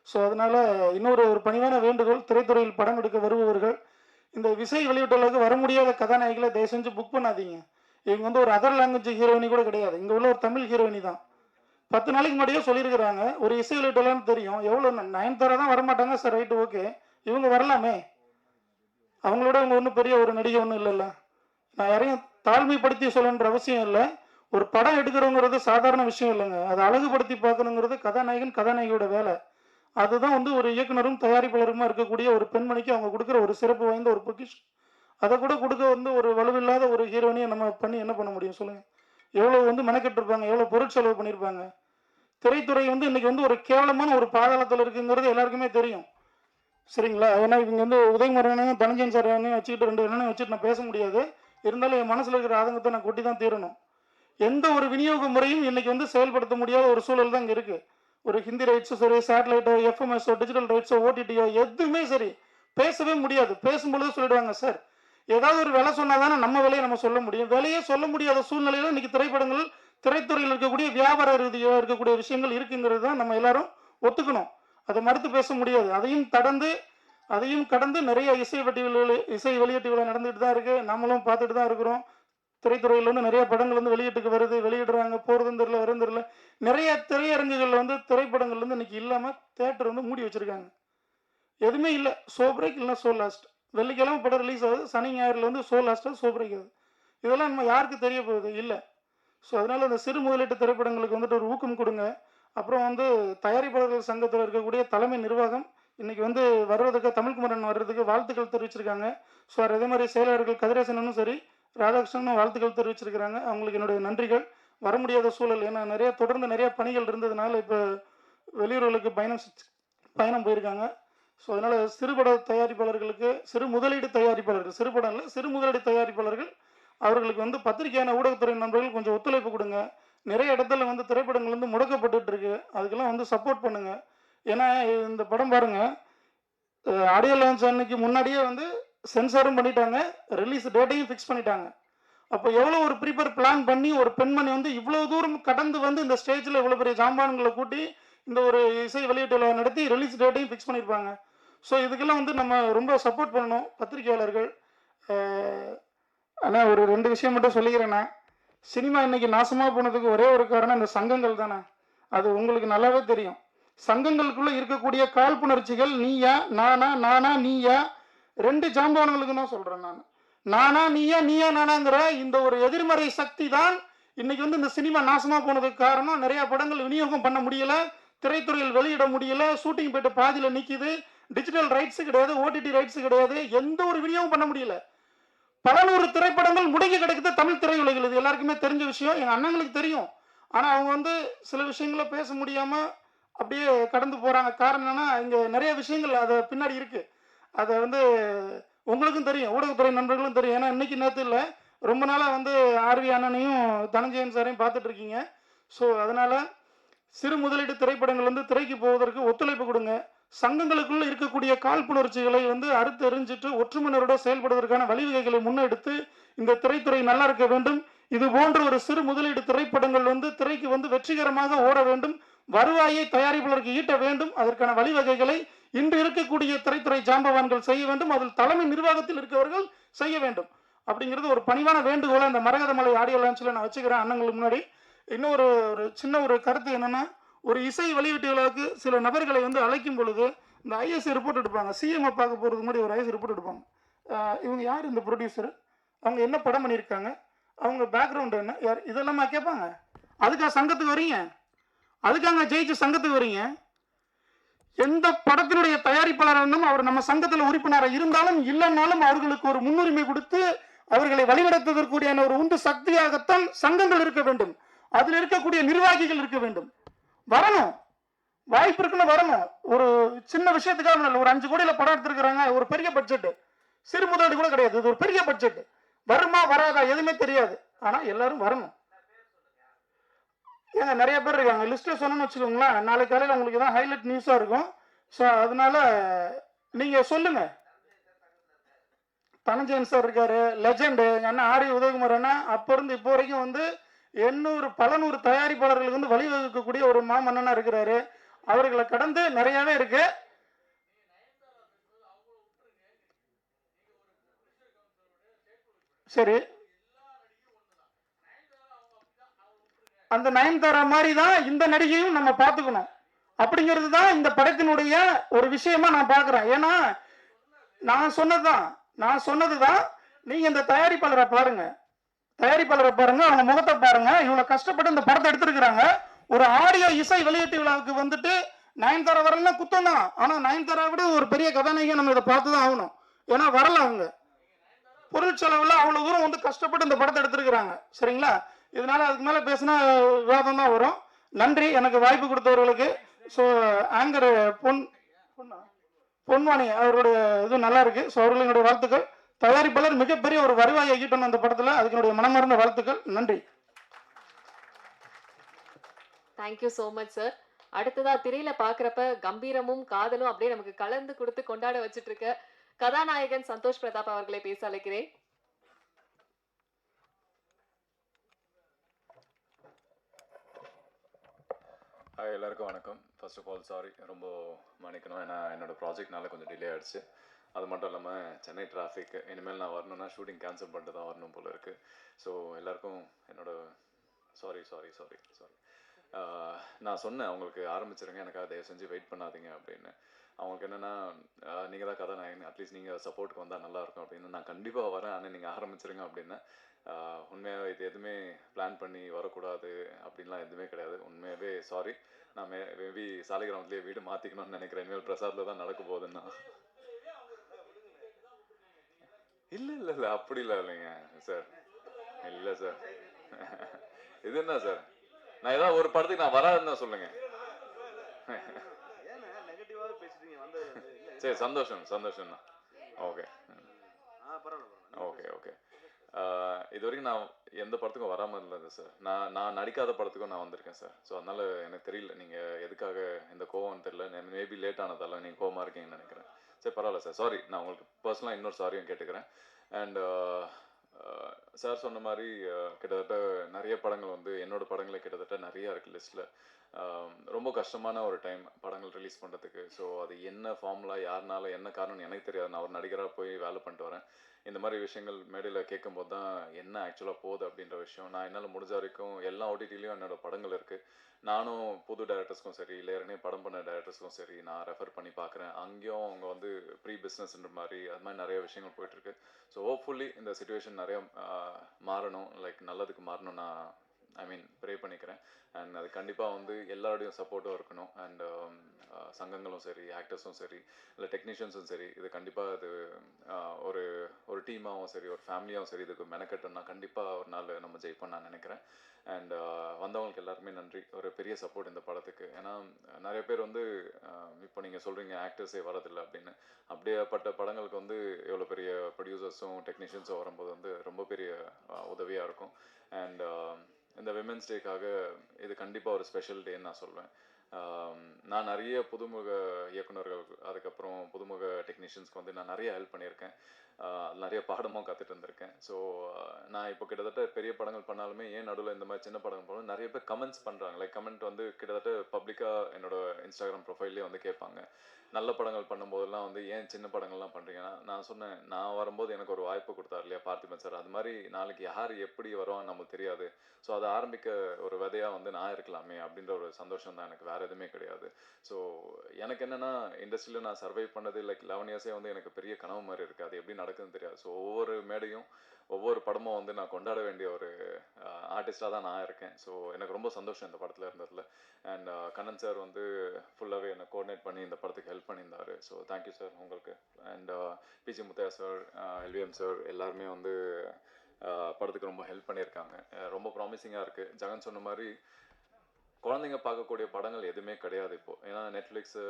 ஸோ அதனால் இன்னொரு பணிவான வேண்டுகோள், திரைத்துறையில் படம் எடுக்க வருபவர்கள் இந்த விசை வெளியிட்டுள்ளதுக்கு வர முடியாத கதாநாயகிகளை தயவு செஞ்சு புக் பண்ணாதீங்க. இவங்க வந்து ஒரு அதர் லாங்குவேஜ் ஹீரோயினி கூட கிடையாது, இங்கே உள்ள ஒரு தமிழ் ஹீரோயினி தான். 10 நாளைக்கு முன்னாடியே சொல்லியிருக்கிறாங்க, ஒரு இசை வெளியிட்டலான்னு தெரியும். எவ்வளோ நயன்தாரா தான் வரமாட்டாங்க சார், ரைட்டு ஓகே, இவங்க வரலாமே. அவங்களோட அவங்க ஒன்றும் பெரிய ஒரு நடிகை ஒன்றும் இல்லைல்ல. நான் யாரையும் தாழ்மைப்படுத்தி சொல்லணுன்ற அவசியம் இல்லை. ஒரு படம் எடுக்கிறோங்கிறது சாதாரண விஷயம் இல்லைங்க. அதை அழகுபடுத்தி பார்க்கணுங்கிறது கதாநாயகியோட வேலை. அதுதான் வந்து ஒரு இயக்குனரும் தயாரிப்பாளருமா இருக்கக்கூடிய ஒரு பெண்மணிக்கு அவங்க கொடுக்குற ஒரு சிறப்பு வாய்ந்த ஒரு பொக்கிஷம். அதை கூட கொடுக்க வந்து ஒரு வலுவில்லாத ஒரு ஹீரோயினியை நம்ம பண்ணி என்ன பண்ண முடியும் சொல்லுங்கள்? எவ்வளோ வந்து மெனக்கெட்டு இருப்பாங்க, எவ்வளோ பொருட்செலவு பண்ணியிருப்பாங்க. திரைத்துறை வந்து இன்னைக்கு வந்து ஒரு கேவலமான ஒரு பாதாளத்தில் இருக்குங்கிறது எல்லாருக்குமே தெரியும், சரிங்களா? ஏன்னா இவங்க வந்து உதயகுமாரனையும் தனஞ்சயன் சார் வச்சுக்கிட்டு 2 எண்ணனையும் வச்சுட்டு நான் பேச முடியாது. இருந்தாலும் என் மனசில் இருக்கிற ஆதங்கத்தை நான் கொட்டி தான் தீரணும். எந்த ஒரு விநியோக முறையும் இன்னைக்கு வந்து செயல்படுத்த முடியாத ஒரு சூழல் தான் இங்கே இருக்குது. ஒரு ஹிந்தி ரைட்ஸோ சரி, சேட்டலைட்டோ, எஃப்எம்எஸோ, டிஜிட்டல் ரைட்ஸோ, ஓடிடியோ எதுவுமே சரி பேசவே முடியாது. பேசும்பொழுது சொல்லிடுவாங்க, சார் ஏதாவது ஒரு விலை சொன்னால் தானே நம்ம விலையை நம்ம சொல்ல முடியும். விலையே சொல்ல முடியாத சூழ்நிலையில் இன்னைக்கு திரைப்படங்கள், திரைத்துறையில் இருக்கக்கூடிய வியாபார ரீதியாக இருக்கக்கூடிய விஷயங்கள் இருக்குங்கிறது தான் நம்ம எல்லாரும் ஒத்துக்கணும். அதை மறுத்து பேச முடியாது. அதையும் கடந்து நிறைய இசை வெளியீட்டு விழா நடந்துட்டு தான் இருக்குது. நம்மளும் பார்த்துட்டு தான் இருக்கிறோம். திரைத்துறையில் வந்து நிறைய படங்கள் வந்து வெளியீட்டுக்கு வருது, வெளியிடுறாங்க, போகிறதும் தெரியல, வரும் தெரியல. நிறைய திரையரங்குகளில் வந்து திரைப்படங்கள் வந்து இன்னைக்கு இல்லாமல் தேட்டர் வந்து மூடி வச்சுருக்காங்க. எதுவுமே இல்லை. ஷோ பிரேக் இல்லைன்னா ஷோ லாஸ்ட். வெள்ளிக்கிழமை படம் ரிலீஸ் ஆகுது, சனி ஞாயிறில் வந்து ஷோ லாஸ்ட்டாக ஷோ பிரேக் ஆகுது. இதெல்லாம் நம்ம யாருக்கு தெரிய போகுது? இல்லை. ஸோ அதனால் அந்த சிறு முதலீட்டு திரைப்படங்களுக்கு வந்துட்டு ஒரு ஊக்கம் கொடுங்க. அப்புறம் வந்து தயாரிப்பாளர்கள் சங்கத்தில் இருக்கக்கூடிய தலைமை நிர்வாகம் இன்னைக்கு வந்து வர்றதுக்கு, தமிழ்குமரன் வர்றதுக்கு வாழ்த்துக்கள் தெரிவிச்சிருக்காங்க. ஸோ அதே மாதிரி செயலாளர்கள் கதிரேசனும் சரி, ராதாகிருஷ்ணனும் வாழ்த்துக்கள் தெரிவிச்சிருக்கிறாங்க. அவங்களுக்கு என்னுடைய நன்றிகள். வர முடியாத சூழல், ஏன்னா தொடர்ந்து நிறைய பணிகள் இருந்ததுனால இப்போ வெளியூர்களுக்கு பயணம் போயிருக்காங்க. ஸோ அதனால் சிறுபட தயாரிப்பாளர்களுக்கு, சிறு முதலீடு தயாரிப்பாளர்கள், சிறுபடம் இல்லை, சிறு முதலீடு தயாரிப்பாளர்கள் அவர்களுக்கு வந்து பத்திரிகையான ஊடகத்துறை நண்பர்கள் கொஞ்சம் ஒத்துழைப்பு கொடுங்க. நிறைய இடத்துல வந்து திரைப்படங்கள் வந்து முடக்கப்பட்டு இருக்கு, அதுக்கெல்லாம் வந்து சப்போர்ட் பண்ணுங்க. ஏன்னா இந்த படம் பாருங்க, ஆடியோ லான்ச் அன்னைக்கு முன்னாடியே வந்து சென்சாரும் பண்ணிட்டாங்க, ரிலீஸ் டேட்டையும் ஃபிக்ஸ் பண்ணிட்டாங்க. அப்போ எவ்வளோ ஒரு ப்ரீப்பர் பிளான் பண்ணி ஒரு பெண்மணி வந்து இவ்வளோ தூரம் கடந்து வந்து இந்த ஸ்டேஜில் இவ்வளோ பெரிய ஜாம்பான்களை கூட்டி இந்த ஒரு இசை வெளியீட்டு விழா நடத்தி ரிலீஸ் டேட்டையும் ஃபிக்ஸ் பண்ணியிருப்பாங்க. ஸோ இதுக்கெல்லாம் வந்து நம்ம ரொம்ப சப்போர்ட் பண்ணணும் பத்திரிகையாளர்கள். ஆனால் ஒரு 2 விஷயம் மட்டும் சொல்லிக்கிறேன்னா, சினிமா இன்னைக்கு நாசமாக போனதுக்கு ஒரே ஒரு காரணம் இந்த சங்கங்கள் தானே. அது உங்களுக்கு நல்லாவே தெரியும். சங்கங்களுக்குள்ளே இருக்கக்கூடிய காழ்ப்புணர்ச்சிகள், நீயா நானா நீயா, 2 ஜாம்பான்களுக்கு தான் சொல்கிறேன் நான். நானா நீயா நீயா நானாங்கிற இந்த ஒரு எதிர்மறை சக்தி தான் இன்னைக்கு வந்து இந்த சினிமா நாசமாக போனதுக்கு காரணம். நிறைய படங்கள் விநியோகம் பண்ண முடியல, திரைத்துறையில் வெளியிட முடியல, ஷூட்டிங் போய்ட்டு பாதியில் நிற்கிது, டிஜிட்டல் ரைட்ஸு கிடையாது, ஓடிடி ரைட்ஸு கிடையாது, எந்த ஒரு விநியோகம் பண்ண முடியல. பல 100 திரைப்படங்கள் முடங்கி கிடைக்குது தமிழ் திரையுலகில். இது எல்லாருக்குமே தெரிஞ்ச விஷயம், எங்கள் அண்ணங்களுக்கு தெரியும். ஆனால் அவங்க வந்து சில விஷயங்களை பேச முடியாமல் அப்படியே கடந்து போகிறாங்க. காரணம் என்னன்னா, இங்கே நிறைய விஷயங்கள் அதை பின்னாடி இருக்குது. அதை வந்து உங்களுக்கும் தெரியும், ஊடகத்துறை நண்பர்களும் தெரியும். ஏன்னா இன்னைக்கு நேற்று இல்லை, ரொம்ப நாளாக வந்து ஆர்வி அண்ணனையும் தனஞ்சயன் சாரையும் பார்த்துட்டு இருக்கீங்க. ஸோ அதனால் சிறு முதலீட்டு திரைப்படங்கள் வந்து திரைக்கு போவதற்கு ஒத்துழைப்பு கொடுங்க. சங்கங்களுக்குள்ள இருக்கக்கூடிய காழ்ப்புணர்ச்சிகளை வந்து அறுத்து எறிஞ்சிட்டு ஒற்றுமையோட செயல்படுவதற்கான வழிவகைகளை முன்னெடுத்து இந்த திரைத்துறை நல்லா இருக்க வேண்டும். இது போன்ற ஒரு சிறு முதலீடு திரைப்படங்கள் வந்து திரைக்கு வந்து வெற்றிகரமாக ஓட வேண்டும். வருவாயை தயாரிப்பாளருக்கு ஈட்ட வேண்டும். அதற்கான வழிவகைகளை இன்று இருக்கக்கூடிய திரைத்துறை ஜாம்பவான்கள் செய்ய வேண்டும். அதில் தலைமை நிர்வாகத்தில் இருக்கவர்கள் செய்ய வேண்டும் அப்படிங்கிறது ஒரு பணிவான வேண்டுகோளை அந்த மரகதமலை ஆடியோ லான்ச்சில் நான் வச்சுக்கிறேன் அண்ணங்களுக்கு முன்னாடி. இன்னொரு ஒரு சின்ன ஒரு கருத்து என்னன்னா, ஒரு இசை வெளியீட்டு விழாவுக்கு சில நபர்களை வந்து அழைக்கும் பொழுது இந்த ஐஎஸ் ரிப்போர்ட் எடுப்பாங்க. சிஎம் பார்க்க போகிறதுக்கு முன்னாடி ஒரு ஐஎஸ் ரிப்போர்ட் எடுப்பாங்க. இவங்க யார் இந்த ப்ரொடியூசர், அவங்க என்ன படம் பண்ணியிருக்காங்க, அவங்க பேக்ரவுண்டு என்ன, யார், இதெல்லாம் கேட்பாங்க. அதுக்காக சங்கத்துக்கு வரீங்க? அதுக்காக ஜெயிச்சு சங்கத்துக்கு வரீங்க? எந்த படத்தினுடைய தயாரிப்பாளராக இருந்தாலும் அவர் நம்ம சங்கத்தில் உறுப்பினராக இருந்தாலும் இல்லைன்னாலும் அவர்களுக்கு ஒரு முன்னுரிமை கொடுத்து அவர்களை வழிநடத்துவதற்குரிய ஒரு உந்து சக்தியாகத்தான் சங்கங்கள் இருக்க வேண்டும். அதில் இருக்கக்கூடிய நிர்வாகிகள் இருக்க வேண்டும். வரணும், வாய்ப்பு இருக்குன்னு வரணும். ஒரு சின்ன விஷயத்துக்காக ஒரு 5 கோடியில் படம் எடுத்துருக்கிறாங்க, ஒரு பெரிய பட்ஜெட், சிறு முதலீடு கூட கிடையாது, இது ஒரு பெரிய பட்ஜெட். வருமா வராதா எதுவுமே தெரியாது, ஆனால் எல்லாரும் வரணும். ஏங்க நிறைய பேர் இருக்காங்க, லிஸ்ட்டில் சொன்னோன்னு வச்சுக்கோங்களேன், நாளைக்கு காலையில் உங்களுக்கு தான் ஹைலைட் நியூஸாக இருக்கும். ஸோ அதனால நீங்கள் சொல்லுங்கள். தனஞ்சயன் சார் இருக்காரு, லெஜெண்டு. எங்கள் அண்ணன் ஆரி உதயகுமார் அண்ணா அப்போ இருந்து இப்போ வரைக்கும் வந்து 800 பல 100 தயாரிப்பாளர்களுக்கு வந்து வழிவகுக்கக்கூடிய ஒரு மாமன்னனா இருக்கிறாரு. அவர்களை கடந்து நிறையவே இருக்கு. சரி, அந்த நயன்தாரா மாதிரி தான் இந்த நடிகையும் நம்ம பார்த்துக்கணும் அப்படிங்கிறது தான் இந்த படத்தினுடைய ஒரு விஷயமா நான் பார்க்குறேன். ஏன்னா நான் சொன்னதுதான் நீங்க இந்த தயாரிப்பாளரை பாருங்க, அவங்க முகத்தை பாருங்க. இவ்வளவு கஷ்டப்பட்டு இந்த படத்தை எடுத்திருக்கிறாங்க. ஒரு ஆடியோ இசை வெளியீட்டு விழாவுக்கு வந்துட்டு நயன்தாரா வரலாம் குத்தம் தான். ஆனா நயன்தாரா விட ஒரு பெரிய கதாநாயகி நம்ம இதை பார்த்து தான் ஆகணும். ஏன்னா வரல, அவங்க பொருள் செலவுல அவ்வளவு தூரம் வந்து கஷ்டப்பட்டு இந்த படத்தை எடுத்திருக்கிறாங்க. சரிங்களா? இதனால அதுக்கு மேல பேசினா விவாதம் தான் வரும். நன்றி எனக்கு வாய்ப்பு கொடுத்தவர்களுக்கு. ஸோ ஆங்கர் பொன்வாணி அவருடைய இது நல்லா இருக்கு. ஸோ அவர்களுடைய வாழ்த்துக்கள். தயாரிப்பாளர் மிகப்பெரிய ஒரு வருவாயை ஈட்டணும் அந்த படத்தில், அதுக்கு என்னுடைய மனமார்ந்த வாழ்த்துக்கள். நன்றி. Thank you so much sir. அடுத்ததா திரையில பாக்குறப்ப கம்பீரமும் காதலும் அப்படியே நமக்கு கலந்து கொடுத்து கொண்டாட வச்சுட்டு இருக்க கதாநாயகன் சந்தோஷ் பிரதாப் அவர்களை பேச அழைக்கிறேன். ஹாய், எல்லாருக்கும் வணக்கம். ஃபர்ஸ்ட் ஆஃப் ஆல் சாரி, ரொம்ப மன்னிக்கணும். ஏன்னா என்னோடய ப்ராஜெக்ட்னால கொஞ்சம் டிலே ஆகிடுச்சு. அது மட்டும் இல்லாமல் சென்னை டிராஃபிக், இனிமேல் நான் வரணுன்னா ஷூட்டிங் கேன்சல் பண்ணிட்டு தான் வரணும் போல் இருக்குது. ஸோ எல்லாருக்கும் சாரி. நான் சொன்னேன் அவங்களுக்கு ஆரம்பிச்சிருங்க, எனக்காக தயவு செஞ்சு வெயிட் பண்ணாதீங்க அப்படின்னு. அவங்களுக்கு என்னென்னா, நீங்கள் தான் கதாநாயகன், அட்லீஸ்ட் நீங்கள் சப்போர்ட்டுக்கு வந்தால் நல்லாயிருக்கும் அப்படின்னு. நான் கண்டிப்பாக வரேன், ஆனால் நீங்கள் ஆரம்பிச்சிருங்க அப்படின்னு. உண்மையாக இது எதுவுமே பிளான் பண்ணி வரக்கூடாது அப்படின்லாம் எதுவுமே கிடையாது. உண்மையாகவே சாரி. நான் மேபி சாலிகிராமத்துலேயே வீடு மாற்றிக்கணும்னு நினைக்கிறேன். இனிமேல் பிரசாத்தில் தான் நடக்க போகுதுன்னா. இல்லை அப்படிலாம் இல்லைங்க சார். இல்லை சார், இது என்ன சார், நான் ஏதாவது ஒரு படத்துக்கு நான் வராதுன்னு தான் சொல்லுங்க. சரி, சந்தோஷம் தான். ஓகே. இது வரைக்கும் நான் எந்த படத்துக்கும் வராமல் இல்லை சார். நான் நடிக்காத படத்துக்கும் நான் வந்திருக்கேன் சார். ஸோ அதனால எனக்கு தெரியல நீங்கள் எதுக்காக இந்த கோவம்னு தெரியல. மேபி லேட் ஆனதால நீங்கள் கோவமாக இருக்கீங்கன்னு நினைக்கிறேன். சரி, பரவாயில்ல சார், சாரி. நான் உங்களுக்கு பர்சனலாக இன்னொரு சாரியும் கேட்டுக்கிறேன். அண்ட் சார் சொன்ன மாதிரி கிட்டத்தட்ட நிறைய படங்கள் வந்து என்னோடய படங்களே கிட்டத்தட்ட நிறையா இருக்குது லிஸ்ட்டில். ரொம்ப கஷ்டமான ஒரு டைம் படங்கள் ரிலீஸ் பண்ணுறதுக்கு. ஸோ அது என்ன ஃபார்முலா, யாருனால, என்ன காரணம்னு எனக்கு தெரியாது. நான் ஒரு நடிகராக போய் வேலை பண்ணிட்டு வரேன். இந்த மாதிரி விஷயங்கள் மேடையில் கேட்கும்போது தான் என்ன ஆக்சுவலாக போகுது அப்படின்ற விஷயம். நான் என்னால் முடிஞ்ச வரைக்கும் எல்லா ஓடிடிலையும் என்னோடய படங்கள் இருக்குது. நானும் புது டைரக்டர்ஸ்க்கும் சரி, இல்லை ஏற்கனவே படம் பண்ண டைரக்டர்ஸ்க்கும் சரி நான் ரெஃபர் பண்ணி பார்க்குறேன். அங்கேயும் அவங்க வந்து ப்ரீ பிஸ்னஸ்ன்ற மாதிரி அது மாதிரி நிறைய விஷயங்கள் போயிட்டுருக்கு. ஸோ ஹோப்ஃபுல்லி இந்த சிச்சுவேஷன் நிறைய மாறணும், லைக் நல்லதுக்கு மாறணும் நான் ஐ மீன் ப்ரே பண்ணிக்கிறேன். அண்ட் அது கண்டிப்பாக வந்து எல்லாரோடையும் சப்போர்ட்டும் இருக்கணும். அண்ட் சங்கங்களும் சரி, ஆக்டர்ஸும் சரி, இல்லை டெக்னீஷியன்ஸும் சரி, இது கண்டிப்பாக அது ஒரு ஒரு டீமாகவும் சரி, ஒரு ஃபேமிலியாகவும் சரி, இதுக்கு மெனக்கட்டோம்னா கண்டிப்பாக ஒரு நாள் நம்ம ஜெயிப்போம்னு நான் நினைக்கிறேன். அண்ட் வந்தவங்களுக்கு எல்லாருமே நன்றி. ஒரு பெரிய சப்போர்ட் இந்த படத்துக்கு. ஏன்னா நிறைய பேர் வந்து இப்போ நீங்கள் சொல்கிறீங்க ஆக்டர்ஸே வரதில்லை அப்படின்னு. அப்படியேப்பட்ட படங்களுக்கு வந்து எவ்வளோ பெரிய ப்ரொடியூசர்ஸும் டெக்னீஷியன்ஸும் வரும்போது வந்து ரொம்ப பெரிய உதவியாக இருக்கும். அண்ட் இந்த விமென்ஸ் டேக்காக இது கண்டிப்பாக ஒரு ஸ்பெஷல் டேன்னு நான் சொல்வேன். நான் நிறைய புதுமுக இயக்குநர்கள், அதுக்கப்புறம் புதுமுக டெக்னீஷியன்ஸ்க்கு வந்து நான் நிறைய ஹெல்ப் பண்ணியிருக்கேன். நிறைய பாடமும் கற்றுட்டு இருந்திருக்கேன். ஸோ நான் இப்போ கிட்டத்தட்ட பெரிய படங்கள் பண்ணாலுமே ஏன் நடுவில் இந்த மாதிரி சின்ன படங்கள் போனாலும் நிறைய பேர் கமெண்ட்ஸ் பண்ணுறாங்க. லைக் கமெண்ட் வந்து கிட்டத்தட்ட பப்ளிக்காக என்னோட இன்ஸ்டாகிராம் ப்ரொஃபைல்லேயே வந்து கேட்பாங்க. நல்ல படங்கள் பண்ணும்போதெல்லாம் வந்து ஏன் சின்ன படங்கள்லாம் பண்ணுறீங்கன்னா, நான் சொன்னேன், நான் வரும்போது எனக்கு ஒரு வாய்ப்பு கொடுத்தாரு இல்லையா பார்த்திபன் சார், அது மாதிரி நாளைக்கு யார் எப்படி வருவான்னு நமக்கு தெரியாது. ஸோ அதை ஆரம்பிக்க ஒரு விதையாக வந்து நான் இருக்கலாமே அப்படின்ற ஒரு சந்தோஷம் தான் எனக்கு, வேறு எதுவுமே கிடையாது. ஸோ எனக்கு என்னென்னா இண்டஸ்ட்ரியில் நான் சர்வை பண்ணது லைக் 11 இயர்ஸே வந்து எனக்கு பெரிய கனவு மாதிரி இருக்குது. அது எப்படி நடக்குதுன்னு தெரியாது. ஸோ ஒவ்வொரு மேடையும் ஒவ்வொரு படமும் வந்து நான் கொண்டாட வேண்டிய ஒரு ஆர்டிஸ்டாக தான் நான் இருக்கேன். ஸோ எனக்கு ரொம்ப சந்தோஷம் இந்த படத்தில் இருந்ததில். அண்ட் கண்ணன் சார் வந்து ஃபுல்லாகவே என்னை கோஆர்டினேட் பண்ணி இந்த படத்துக்கு ஹெல்ப் பண்ணியிருந்தார். ஸோ தேங்க்யூ சார் உங்களுக்கு. And PG Muthaiah sir, LVM sir எல்லாருமே வந்து படத்துக்கு ரொம்ப ஹெல்ப் பண்ணியிருக்காங்க. ரொம்ப ப்ராமிசிங்காக இருக்குது. ஜெகன் சொன்ன மாதிரி குழந்தைங்க பார்க்கக்கூடிய படங்கள் எதுவுமே கிடையாது இப்போது. ஏன்னா நெட்ஃப்ளிக்ஸு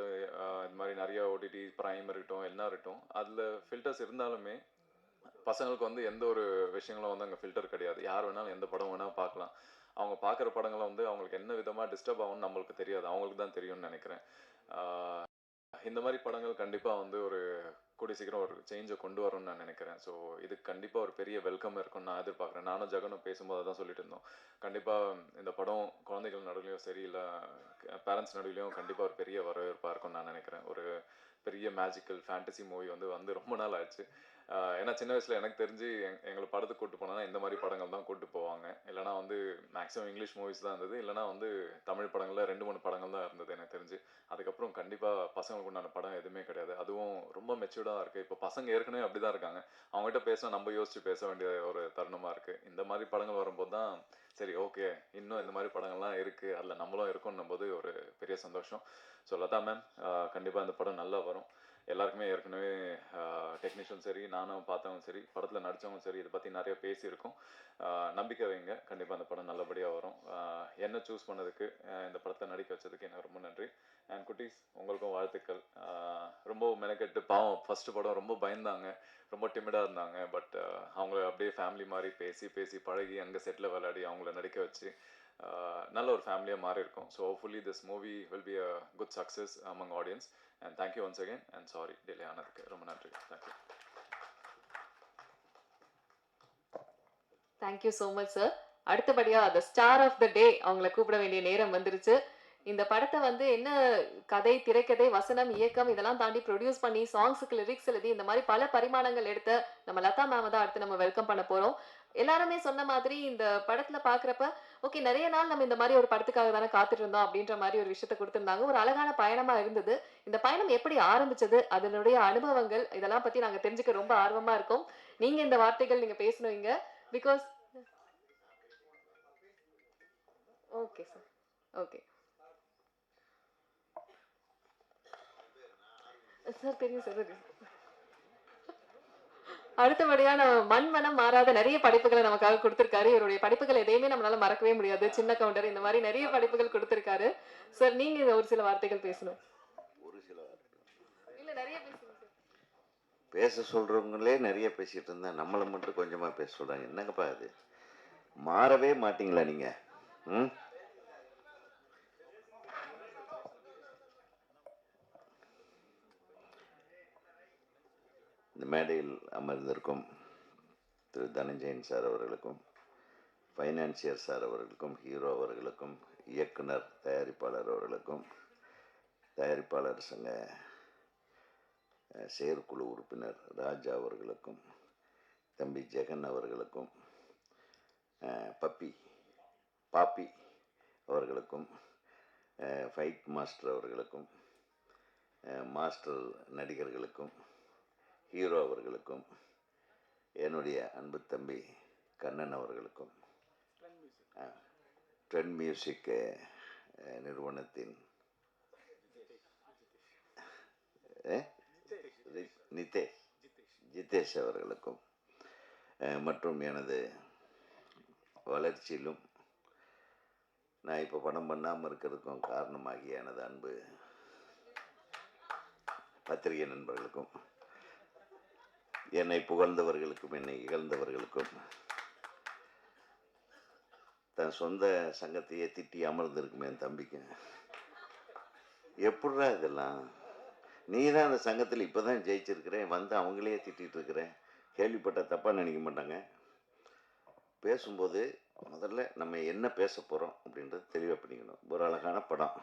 இது மாதிரி நிறைய ஓடிடி ப்ரைம் இருக்கட்டும், என்ன இருக்கட்டும், அதில் ஃபில்டர்ஸ் இருந்தாலுமே பசங்களுக்கு வந்து எந்த ஒரு விஷயங்களும் வந்து அங்கே ஃபில்டர் கிடையாது. யார் வேணாலும் எந்த படம் வேணாலும் பார்க்கலாம். அவங்க பார்க்குற படங்களை வந்து அவங்களுக்கு என்ன விதமாக டிஸ்டர்ப் ஆகும்னு நம்மளுக்கு தெரியாது, அவங்களுக்கு தான் தெரியும்னு நினைக்கிறேன். இந்த மாதிரி படங்கள் கண்டிப்பாக வந்து ஒரு கூடிய சீக்கிரம் ஒரு சேஞ்சை கொண்டு வரும்னு நான் நினைக்கிறேன். ஸோ இதுக்கு கண்டிப்பாக ஒரு பெரிய வெல்கம் இருக்கும்னு நான் எதிர்பார்க்குறேன். நானும் ஜெகனும் பேசும்போது தான் சொல்லிட்டு இருந்தோம். கண்டிப்பாக இந்த படம் குழந்தைகள் நடுவுலையும் சரி, இல்லை பேரண்ட்ஸ் நடுவுலையும் கண்டிப்பாக ஒரு பெரிய வரவேற்பாக இருக்கும்னு நான் நினைக்கிறேன். ஒரு பெரிய மேஜிக்கல் ஃபேண்டசி மூவி வந்து ரொம்ப நாள் ஆச்சு. ஏன்னா சின்ன வயசில் எனக்கு தெரிஞ்சு எங்களை படத்துக்கு கூப்பிட்டு போனோன்னா இந்த மாதிரி படங்கள் தான் கூப்பிட்டு போவாங்க. இல்லைனா வந்து மேக்ஸிமம் இங்கிலீஷ் மூவிஸ் தான் இருந்தது. இல்லைனா வந்து தமிழ் படங்களில் 2-3 படங்கள் தான் இருந்தது எனக்கு தெரிஞ்சு. அதுக்கப்புறம் கண்டிப்பாக பசங்களுக்கு உண்டான படம் எதுவுமே கிடையாது. அதுவும் ரொம்ப மெச்சூர்டாக இருக்குது. இப்போ பசங்க ஏற்கனவே அப்படி தான் இருக்காங்க. அவங்ககிட்ட பேசினா நம்ம யோசிச்சு பேச வேண்டிய ஒரு தருணமாக இருக்குது. இந்த மாதிரி படங்கள் வரும்போது தான் சரி ஓகே, இன்னும் இந்த மாதிரி படங்கள்லாம் இருக்குது, அதில் நம்மளும் இருக்கோன்னும் போது ஒரு பெரிய சந்தோஷம். ஸோ லதா மேம், கண்டிப்பாக இந்த படம் நல்லா வரும். எல்லாருக்குமே ஏற்கனவே டெக்னீஷியன் சரி, நானும் பார்த்தவங்க சரி, படத்தில் நடித்தவங்க சரி, இதை பற்றி நிறைய பேசியிருக்கோம். நம்பிக்கை வைங்க, கண்டிப்பாக அந்த படம் நல்லபடியாக வரும். என்ன சூஸ் பண்ணதுக்கு, இந்த படத்தை நடிக்க வச்சதுக்கு எனக்கு ரொம்ப நன்றி. அண்ட் குட்டீஸ், உங்களுக்கும் வாழ்த்துக்கள். ரொம்ப மெனக்கெட்டு பாவம் ஃபஸ்ட்டு படம் ரொம்ப பயந்தாங்க, ரொம்ப டிமிடாக இருந்தாங்க. பட் அவங்கள அப்படியே ஃபேமிலி மாதிரி பேசி பேசி பழகி அங்கே செட்டில் விளையாடி அவங்கள நடிக்க வச்சு நல்ல ஒரு ஃபேமிலியாக மாறி இருக்கும். So hopefully this movie will be a good success among audience. And thank you once again. And sorry delay ஆனதுக்கு, ரொம்ப நன்றி. Thank you. Thank you so much sir. அடுத்தபடியா த ஸ்டார் ஆஃப் த டே அவங்கள கூப்பிட வேண்டிய நேரம் வந்துருச்சு. இந்த படத்தை வந்து என்ன கதை, திரைக்கதை, வசனம், இயக்கம் இதெல்லாம் தாண்டி ப்ரொடியூஸ் பண்ணி சாங்ஸுக்கு லிரிக்ஸ் எழுதி இந்த மாதிரி பல பரிமாணங்கள் எடுத்த நம்ம லதா மேம் தான் அடுத்து நம்ம வெல்கம் பண்ண போறோம். எல்லாருமே சொன்ன மாதிரி இந்த படத்துல பாக்குறப்ப ஓகே, நிறைய நாள் நம்ம இந்த மாதிரி ஒரு படத்துக்காக தானே காத்துட்டு இருந்தோம் அப்படின்ற மாதிரி ஒரு விஷயத்த கொடுத்திருந்தாங்க. ஒரு அழகான பயணமா இருந்தது. இந்த பயணம் எப்படி ஆரம்பிச்சது, அதனுடைய அனுபவங்கள், இதெல்லாம் பத்தி நாங்க தெரிஞ்சுக்க ரொம்ப ஆர்வமா இருக்கோம். நீங்க இந்த வார்த்தைகள் நீங்க பேசணும் இங்க. Because okay sir, okay sir, தெரியும் சார். அடுத்தபடியா நம்ம மண்மனம் மாறாத நிறைய படைப்புகளை நமக்காக கொடுத்திருக்காரு. இவருடைய படைப்புகள் எதையுமே நம்மளால மறக்கவே முடியாது. சின்ன கவுண்டர், இந்த மாதிரி நிறைய படைப்புகள் கொடுத்திருக்காரு. சார், நீங்க இந்த ஒரு சில வார்த்தைகள் பேசணும். ஒரு சில இல்ல, நிறைய பேசுங்க சார். பேச சொல்றவங்களே நிறைய பேசிட்டு இருந்தா நம்மளை மட்டும் கொஞ்சமா பேச சொல்றாங்க. என்னங்கப்பா அது? மாறவே மாட்டீங்களா நீங்க? இந்த மேடையில் அமர்ந்திருக்கும் திரு தனஞ்சயன் சார் அவர்களுக்கும், ஃபைனான்சியர் சார் அவர்களுக்கும், ஹீரோ அவர்களுக்கும், இயக்குனர் தயாரிப்பாளர் அவர்களுக்கும், தயாரிப்பாளர் சங்க செயற்குழு உறுப்பினர் ராஜா அவர்களுக்கும், தம்பி ஜெகன் அவர்களுக்கும், பாப்பி அவர்களுக்கும், ஃபைட் மாஸ்டர் அவர்களுக்கும், மாஸ்டர் நடிகர்களுக்கும், ஹீரோ அவர்களுக்கும், என்னுடைய அன்பு தம்பி கண்ணன் அவர்களுக்கும், ட்ரெண்ட் மியூசிக் நிறுவனத்தின் ஜிதேஷ் அவர்களுக்கும் மற்றும் எனது வளர்ச்சியிலும் நான் இப்போ படம் பண்ணாமல் இருக்கிறதுக்கும் காரணமாகிய எனது அன்பு பத்திரிகை நண்பர்களுக்கும், என்னை புகழ்ந்தவர்களுக்கும், என்னை இகழ்ந்தவர்களுக்கும், தன் சொந்த சங்கத்தையே திட்டி அமர்ந்திருக்குமே என் தம்பிக்கு, எப்படிடா இதெல்லாம்? நீ தான் அந்த சங்கத்தில் இப்போ தான் ஜெயிச்சிருக்கிறேன், வந்து அவங்களே திட்டிகிட்டு இருக்கிறேன், கேள்விப்பட்ட தப்பாக நினைக்க மாட்டாங்க. பேசும்போது முதல்ல நம்ம என்ன பேச போகிறோம் அப்படின்றது தெளிவாக பண்ணிக்கணும். ஒரு அழகான படம்.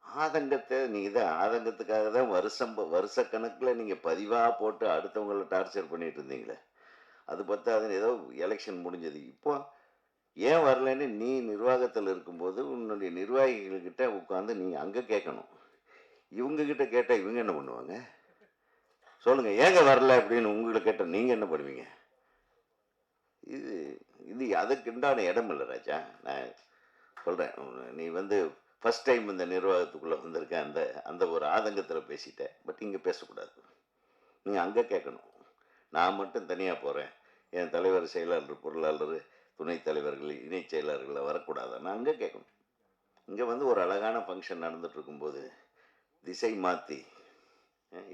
ஆதங்கத்தை நீங்கள் தான் ஆதங்கத்துக்காக தான் வருஷக்கணக்கில் நீங்கள் பதிவாக போட்டு அடுத்தவங்களை டார்ச்சர் பண்ணிட்டு இருந்தீங்களே, அது பத்தாது. ஏதோ எலெக்ஷன் முடிஞ்சது, இப்போ ஏன் வரலன்னு நீ நிர்வாகத்தில் இருக்கும்போது உன்னுடைய நிர்வாகிகள்கிட்ட உட்காந்து நீ அங்கே கேட்கணும். இவங்கக்கிட்ட கேட்டால் இவங்க என்ன பண்ணுவாங்க? சொல்லுங்கள், ஏங்க வரல அப்படின்னு உங்களை கேட்டால் நீங்கள் என்ன பண்ணுவீங்க? இது அதுக்குண்டான இடம் இல்லை ராஜா. நான் சொல்கிறேன், நீ வந்து ஃபஸ்ட் டைம் இந்த நிர்வாகத்துக்குள்ளே வந்திருக்க, அந்த ஒரு ஆதங்கத்தில் பேசிட்டேன். பட் இங்கே பேசக்கூடாது, நீ அங்கே கேட்கணும். நான் மட்டும் தனியாக போகிறேன், என் தலைவர், செயலாளர், பொருளாளர், துணைத் தலைவர்கள், இணைச் செயலாளர்களை வரக்கூடாது, நான் அங்கே கேட்கணும். இங்கே வந்து ஒரு அழகான ஃபங்க்ஷன் நடந்துட்டு இருக்கும்போது திசை மாற்றி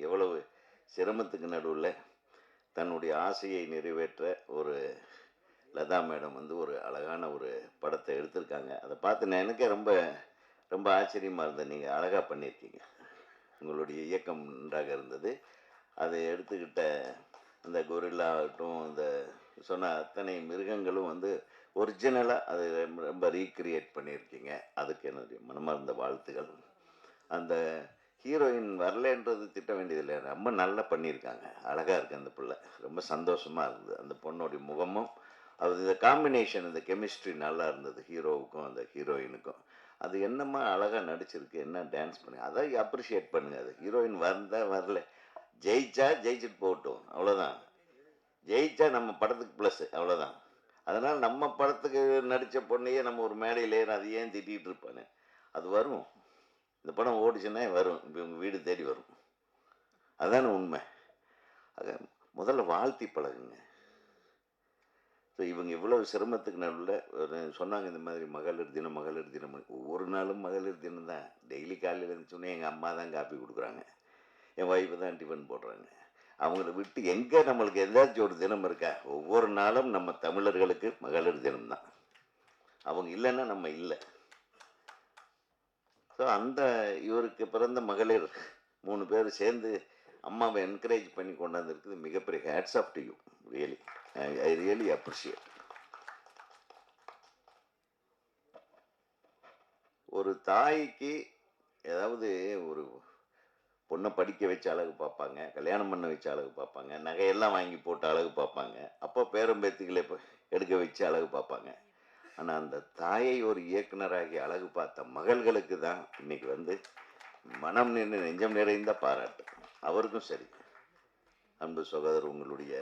எவ்வளவு சிரமத்துக்கு நடுவில் தன்னுடைய ஆசையை நிறைவேற்ற ஒரு லதா மேடம் வந்து ஒரு அழகான ஒரு படத்தை எடுத்திருக்காங்க. அதை பார்த்து நான் எனக்கே ரொம்ப ரொம்ப ஆச்சரியமாக இருந்தது. நீங்கள் அழகாக பண்ணியிருக்கீங்க, உங்களுடைய இயக்கம் நன்றாக இருந்தது. அதை எடுத்துக்கிட்ட அந்த கொரில்லா ஆகட்டும், அந்த சொன்ன அத்தனை மிருகங்களும் வந்து ஒரிஜினலாக அதை ரொம்ப ரீக்ரியேட் பண்ணியிருக்கீங்க. அதுக்கு என்னுடைய மனமார்ந்த வாழ்த்துகள். அந்த ஹீரோயின் வரலன்றது திட்ட வேண்டியதில்லை, ரொம்ப நல்லா பண்ணியிருக்காங்க, அழகாக இருக்குது அந்த பிள்ளை, ரொம்ப சந்தோஷமாக இருந்தது. அந்த பொண்ணுடைய முகமும் அது இந்த காம்பினேஷன், இந்த கெமிஸ்ட்ரி நல்லா இருந்தது, ஹீரோவுக்கும் அந்த ஹீரோயினுக்கும். அது என்னம்மா அழகாக நடிச்சிருக்கு, என்ன டான்ஸ் பண்ணி, அதை அப்ரிஷியேட் பண்ணுங்கள். அது ஹீரோயின் வரல, ஜெயிச்சா ஜெயிச்சுட்டு போகட்டும், அவ்வளோதான். ஜெயிச்சா நம்ம படத்துக்கு ப்ளஸ், அவ்வளோதான். அதனால் நம்ம படத்துக்கு நடித்த பொண்ணையே நம்ம ஒரு மேடையில் அது ஏன் திட்டிகிட்டு இருப்பானே, அது வரும். இந்த படம் ஓடிச்சுன்னா வரும், இப்போ உங்கள் வீடு தேடி வரும். அதுதானே உண்மை. ஆக முதல்ல வாழ்த்தி பழகுங்க. ஸோ இவங்க இவ்வளோ சிரமத்துக்கு நடுவில் சொன்னாங்க, இந்த மாதிரி மகளிர் தினம் ஒவ்வொரு நாளும் மகளிர் தினம் தான். டெய்லி காலையில் இருந்துச்சுன்னே எங்கள் அம்மா தான் காப்பி கொடுக்குறாங்க, என் ஒய்ஃபு தான் டிஃபன் போடுறாங்க. அவங்கள விட்டு எங்கே நம்மளுக்கு ஏதாச்சும் ஒரு தினம் இருக்கா? ஒவ்வொரு நாளும் நம்ம தமிழர்களுக்கு மகளிர் தினம் தான். அவங்க இல்லைன்னா நம்ம இல்லை. ஸோ அந்த இவருக்கு பிறந்த மகளிர் 3 பேர் சேர்ந்து அம்மாவை என்கரேஜ் பண்ணி கொண்டாந்துருக்குது மிகப்பெரிய hats off to you. Really I really appreciate. ஒரு தாய்க்கு ஏதாவது ஒரு பொண்ணை படிக்க வச்ச அழகு பார்ப்பாங்க, கல்யாணம் பண்ண வச்ச அழகு பார்ப்பாங்க, நகையெல்லாம் வாங்கி போட்டு அழகு பார்ப்பாங்க, அப்போ பேரம்பேத்திகளை எடுக்க வச்சு அழகு பார்ப்பாங்க. ஆனால் அந்த தாயை ஒரு இயக்குனராகி அழகு பார்த்த மகள்களுக்கு தான் இன்னைக்கு வந்து மனம் நின்று நெஞ்சம் நிறைந்த பாராட்டு. அவருக்கும் சரி, அன்பு சகோதரர் உங்களுடைய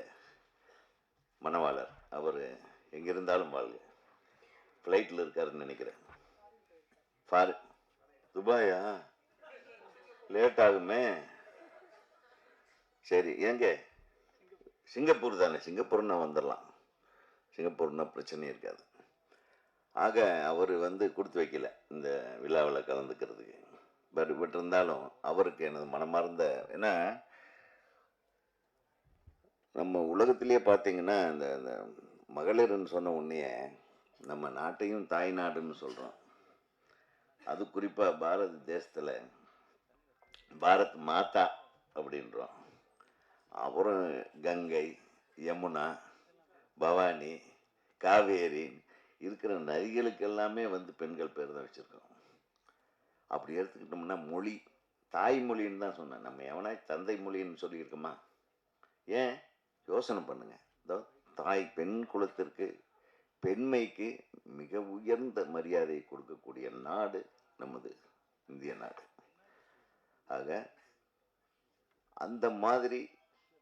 மணவாளர், அவர் எங்கிருந்தாலும் வாழ்க. ஃப்ளைட்டில் இருக்காருன்னு நினைக்கிறேன். துபாயா? லேட் ஆகுமே. சரி, எங்க? சிங்கப்பூர் தானே? சிங்கப்பூர்னா வந்துடலாம், சிங்கப்பூர்னா பிரச்சனையே இருக்காது. ஆக அவர் வந்து கொடுத்து வைக்கல இந்த விழாவில் கலந்துக்கிறதுக்கு. பட் இருந்தாலும் அவருக்கு எனது மனமார்ந்த, ஏன்னா நம்ம உலகத்திலேயே பார்த்தீங்கன்னா இந்த மகளிர்னு சொன்ன உடனே நம்ம நாட்டையும் தாய் நாடுன்னு சொல்கிறோம். அது குறிப்பாக பாரத தேசத்தில் பாரத் மாதா அப்படின்றோம். அப்புறம் கங்கை, யமுனா, பவானி, காவேரி இருக்கிற நதிகளுக்கு எல்லாமே வந்து பெண்கள் பேர் தான் வச்சுருக்கோம். அப்படி எடுத்துக்கிட்டோம்னா மொழி, தாய்மொழின்னு தான் சொன்னேன். நம்ம எவனா தந்தை மொழின்னு சொல்லியிருக்கோமா? ஏன் யோசனை பண்ணுங்க. இதோ தாய், பெண் குலத்திற்கு, பெண்மைக்கு மிக உயர்ந்த மரியாதை கொடுக்கக்கூடிய நாடு நமது இந்திய நாடு. ஆக அந்த மாதிரி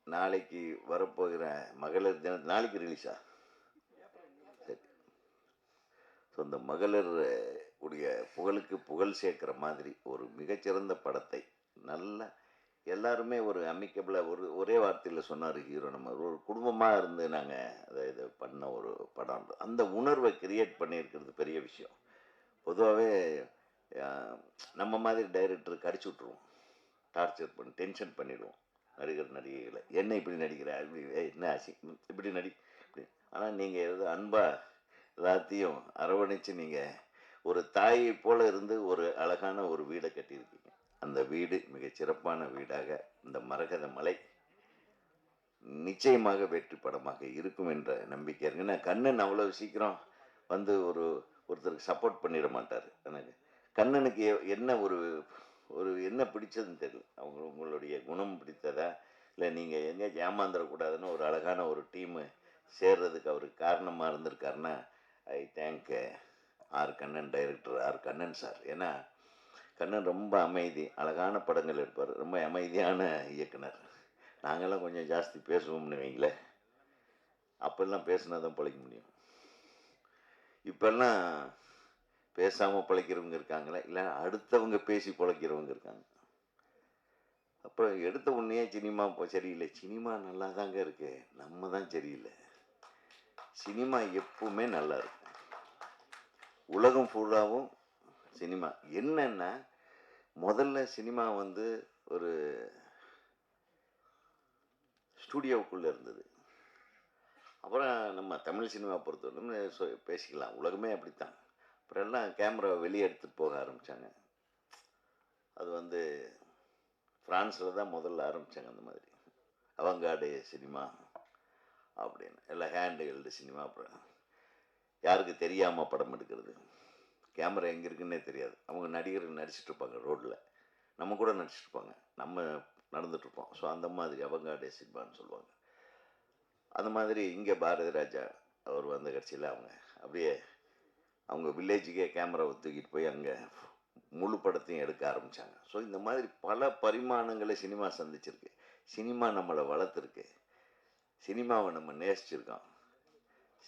நாளைக்கு வரப்போகிற மகளிர் தினம், நாளைக்கு ரிலீஸா? சரி, ஸோ இந்த மகளிர் உடைய புகழுக்கு புகழ் சேர்க்குற மாதிரி ஒரு மிகச்சிறந்த படத்தை நல்ல எல்லாருமே ஒரு அமிக்கபிளாக ஒரே வார்த்தையில் சொன்னார் ஹீரோ. நம்ம ஒரு குடும்பமாக இருந்து நாங்கள் அதை இதை பண்ண ஒரு படம். அந்த உணர்வை கிரியேட் பண்ணியிருக்கிறது பெரிய விஷயம். பொதுவாகவே நம்ம மாதிரி டைரக்டர் கடிச்சு விட்ருவோம், டார்ச்சர் பண்ணி டென்ஷன் பண்ணிவிடுவோம் நடிகைகளை. என்ன இப்படி நடிக்கிற, இப்படி என்ன ஆச்சு, இப்படி இப்படி. ஆனால் நீங்கள் எது அன்பாக எல்லாத்தையும் அரவணைச்சு நீங்கள் ஒரு தாயை போல இருந்து ஒரு அழகான ஒரு வீடை கட்டியிருக்கீங்க. அந்த வீடு மிகச் சிறப்பான வீடாக இந்த மரகத மலை நிச்சயமாக வெற்றி படமாக இருக்கும் என்ற நம்பிக்கை இருக்கு. ஏன்னா கண்ணன் அவ்வளோ சீக்கிரம் வந்து ஒருத்தருக்கு சப்போர்ட் பண்ணிட மாட்டார். எனக்கு கண்ணனுக்கு என்ன ஒரு என்ன பிடிச்சதுன்னு தெரியல. உங்களுடைய குணம் பிடித்ததா, இல்லை நீங்கள் எங்கே ஏமாந்துடக்கூடாதுன்னு ஒரு அழகான ஒரு டீமு சேர்றதுக்கு அவருக்கு காரணமாக இருந்திருக்காருன்னா I thank R Kannan, director R Kannan sir. ஏன்னா கண்ணன் ரொம்ப அமைதி, அழகான படங்கள் எடுப்பார், ரொம்ப அமைதியான இயக்குனர். நாங்கள்லாம் கொஞ்சம் ஜாஸ்தி பேசுவோம்னு வைங்களேன். அப்போல்லாம் பேசினா தான் பிழைக்க முடியும். இப்போல்லாம் பேசாமல் பிழைக்கிறவங்க இருக்காங்களே, இல்லை அடுத்தவங்க பேசி பிழைக்கிறவங்க இருக்காங்க. அப்போ எடுத்த உடனே சினிமா இப்போ சரியில்லை, சினிமா நல்லா தாங்க இருக்கு, நம்ம தான் சரியில்லை. சினிமா எப்பவுமே நல்லா இருக்கு. உலகம் ஃபுல்லாகவும் சினிமா என்னன்னா, முதல்ல சினிமா வந்து ஒரு ஸ்டூடியோவுக்குள்ளே இருந்தது. அப்புறம் நம்ம தமிழ் சினிமா பொறுத்தவரைக்கும் பேசிக்கலாம், உலகமே அப்படித்தான். அப்புறம் எல்லாம் கேமராவை வெளியே எடுத்துகிட்டு போக ஆரம்பித்தாங்க. அது வந்து ஃப்ரான்ஸில் தான் முதல்ல ஆரம்பித்தாங்க அந்த மாதிரி அவங்கார்டு சினிமா அப்படின்னு. எல்லாம் ஹேண்ட் ஹெல்டு சினிமா. அப்புறம் யாருக்கு தெரியாமல் படம் எடுக்கிறது, கேமரா எங்கே இருக்குன்னே தெரியாது. அவங்க நடிகர்கள் நடிச்சிட்டு இருப்பாங்க, ரோட்டில் நம்ம கூட நடிச்சிட்டு இருப்பாங்க, நம்ம நடந்துட்டுருப்போம். ஸோ அந்த மாதிரி அவங்கார்டு சினிமான்னு சொல்லுவாங்க. அந்த மாதிரி இங்கே பாரதி ராஜா அவர் வந்த கட்சியில் அவங்க அப்படியே அவங்க வில்லேஜுக்கே கேமராவை தூக்கிட்டு போய் அங்கே முழு படத்தையும் எடுக்க ஆரம்பித்தாங்க. ஸோ இந்த மாதிரி பல பரிமாணங்களை சினிமா சந்திச்சிருக்கு. சினிமா நம்மளை வளர்த்துருக்கு, சினிமாவை நம்ம நேசிச்சிருக்கோம்,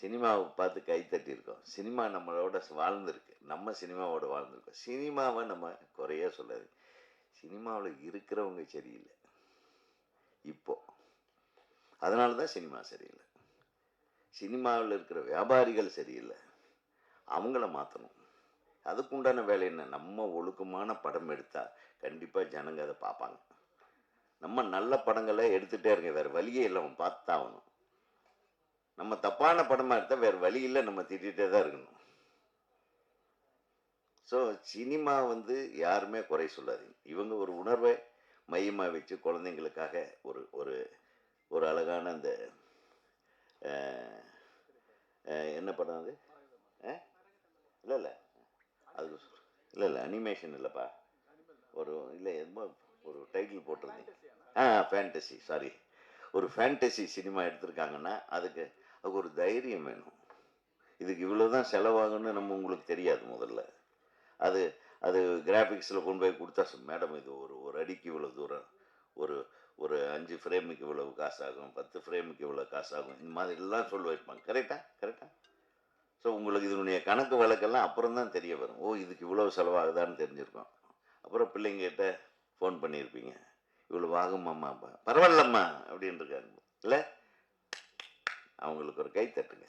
சினிமாவை பார்த்து கைத்தட்டியிருக்கோம், சினிமா நம்மளோட வாழ்ந்துருக்கு, நம்ம சினிமாவோட வாழ்ந்துருக்கோம். சினிமாவை நம்ம குறைய சொல்லாது. சினிமாவில் இருக்கிறவங்க சரியில்லை இப்போ, அதனால தான் சினிமா சரியில்லை. சினிமாவில் இருக்கிற வியாபாரிகள் சரியில்லை, அவங்கள மாற்றணும். அதுக்குண்டான வேலை என்ன? நம்ம ஒழுக்கமான படம் எடுத்தால் கண்டிப்பாக ஜனங்க அதை பார்ப்பாங்க. நம்ம நல்ல படங்களை எடுத்துகிட்டே இருங்க, வேறு வழியே இல்லை, அவன் பார்த்து தான் ஆகணும். நம்ம தப்பான படமாக எடுத்தால் வேறு வழி இல்லை, நம்ம திட்டிகிட்டே தான் இருக்கணும். ஸோ சினிமா வந்து யாருமே குறை சொல்லாதீங்க. இவங்க ஒரு உணர்வை மையமாக வச்சு குழந்தைங்களுக்காக ஒரு ஒரு ஒரு அழகான அந்த என்ன படம் அது? இல்லை அது இல்லை அனிமேஷன் இல்லைப்பா, ஒரு இல்லை எதுமோ ஒரு டைட்டில் போட்டிருந்தீங்க. ஃபேண்டசி, சாரி, ஒரு ஃபேண்டசி சினிமா எடுத்திருக்காங்கன்னா அதுக்கு ஒரு தைரியம் வேணும். இதுக்கு இவ்வளோ தான் செலவாகுன்னு நம்ம உங்களுக்கு தெரியாது முதல்ல. அது அது கிராஃபிக்ஸில் கொண்டு போய் கொடுத்தா, மேடம் இது ஒரு அடிக்கு இவ்வளோ தூரம், ஒரு 5 ஃப்ரேமுக்கு இவ்வளவு காசு ஆகும், 10 ஃப்ரேமுக்கு இவ்வளோ காசு ஆகும், இந்த மாதிரிலாம் சொல்ல வைப்பாங்க. கரெக்டாக. ஸோ உங்களுக்கு இதனுடைய கணக்கு வழக்கெல்லாம் அப்புறம் தான் தெரிய வரும். ஓ, இதுக்கு இவ்வளோ செலவாகுதான்னு தெரிஞ்சிருக்கோம். அப்புறம் பிள்ளைங்கிட்ட ஃபோன் பண்ணியிருப்பீங்க, இவ்வளோ ஆகுமாம்மா, பரவாயில்லம்மா அப்படின்னு இருக்காங்க இல்லை? அவங்களுக்கு ஒரு கை தட்டுங்க.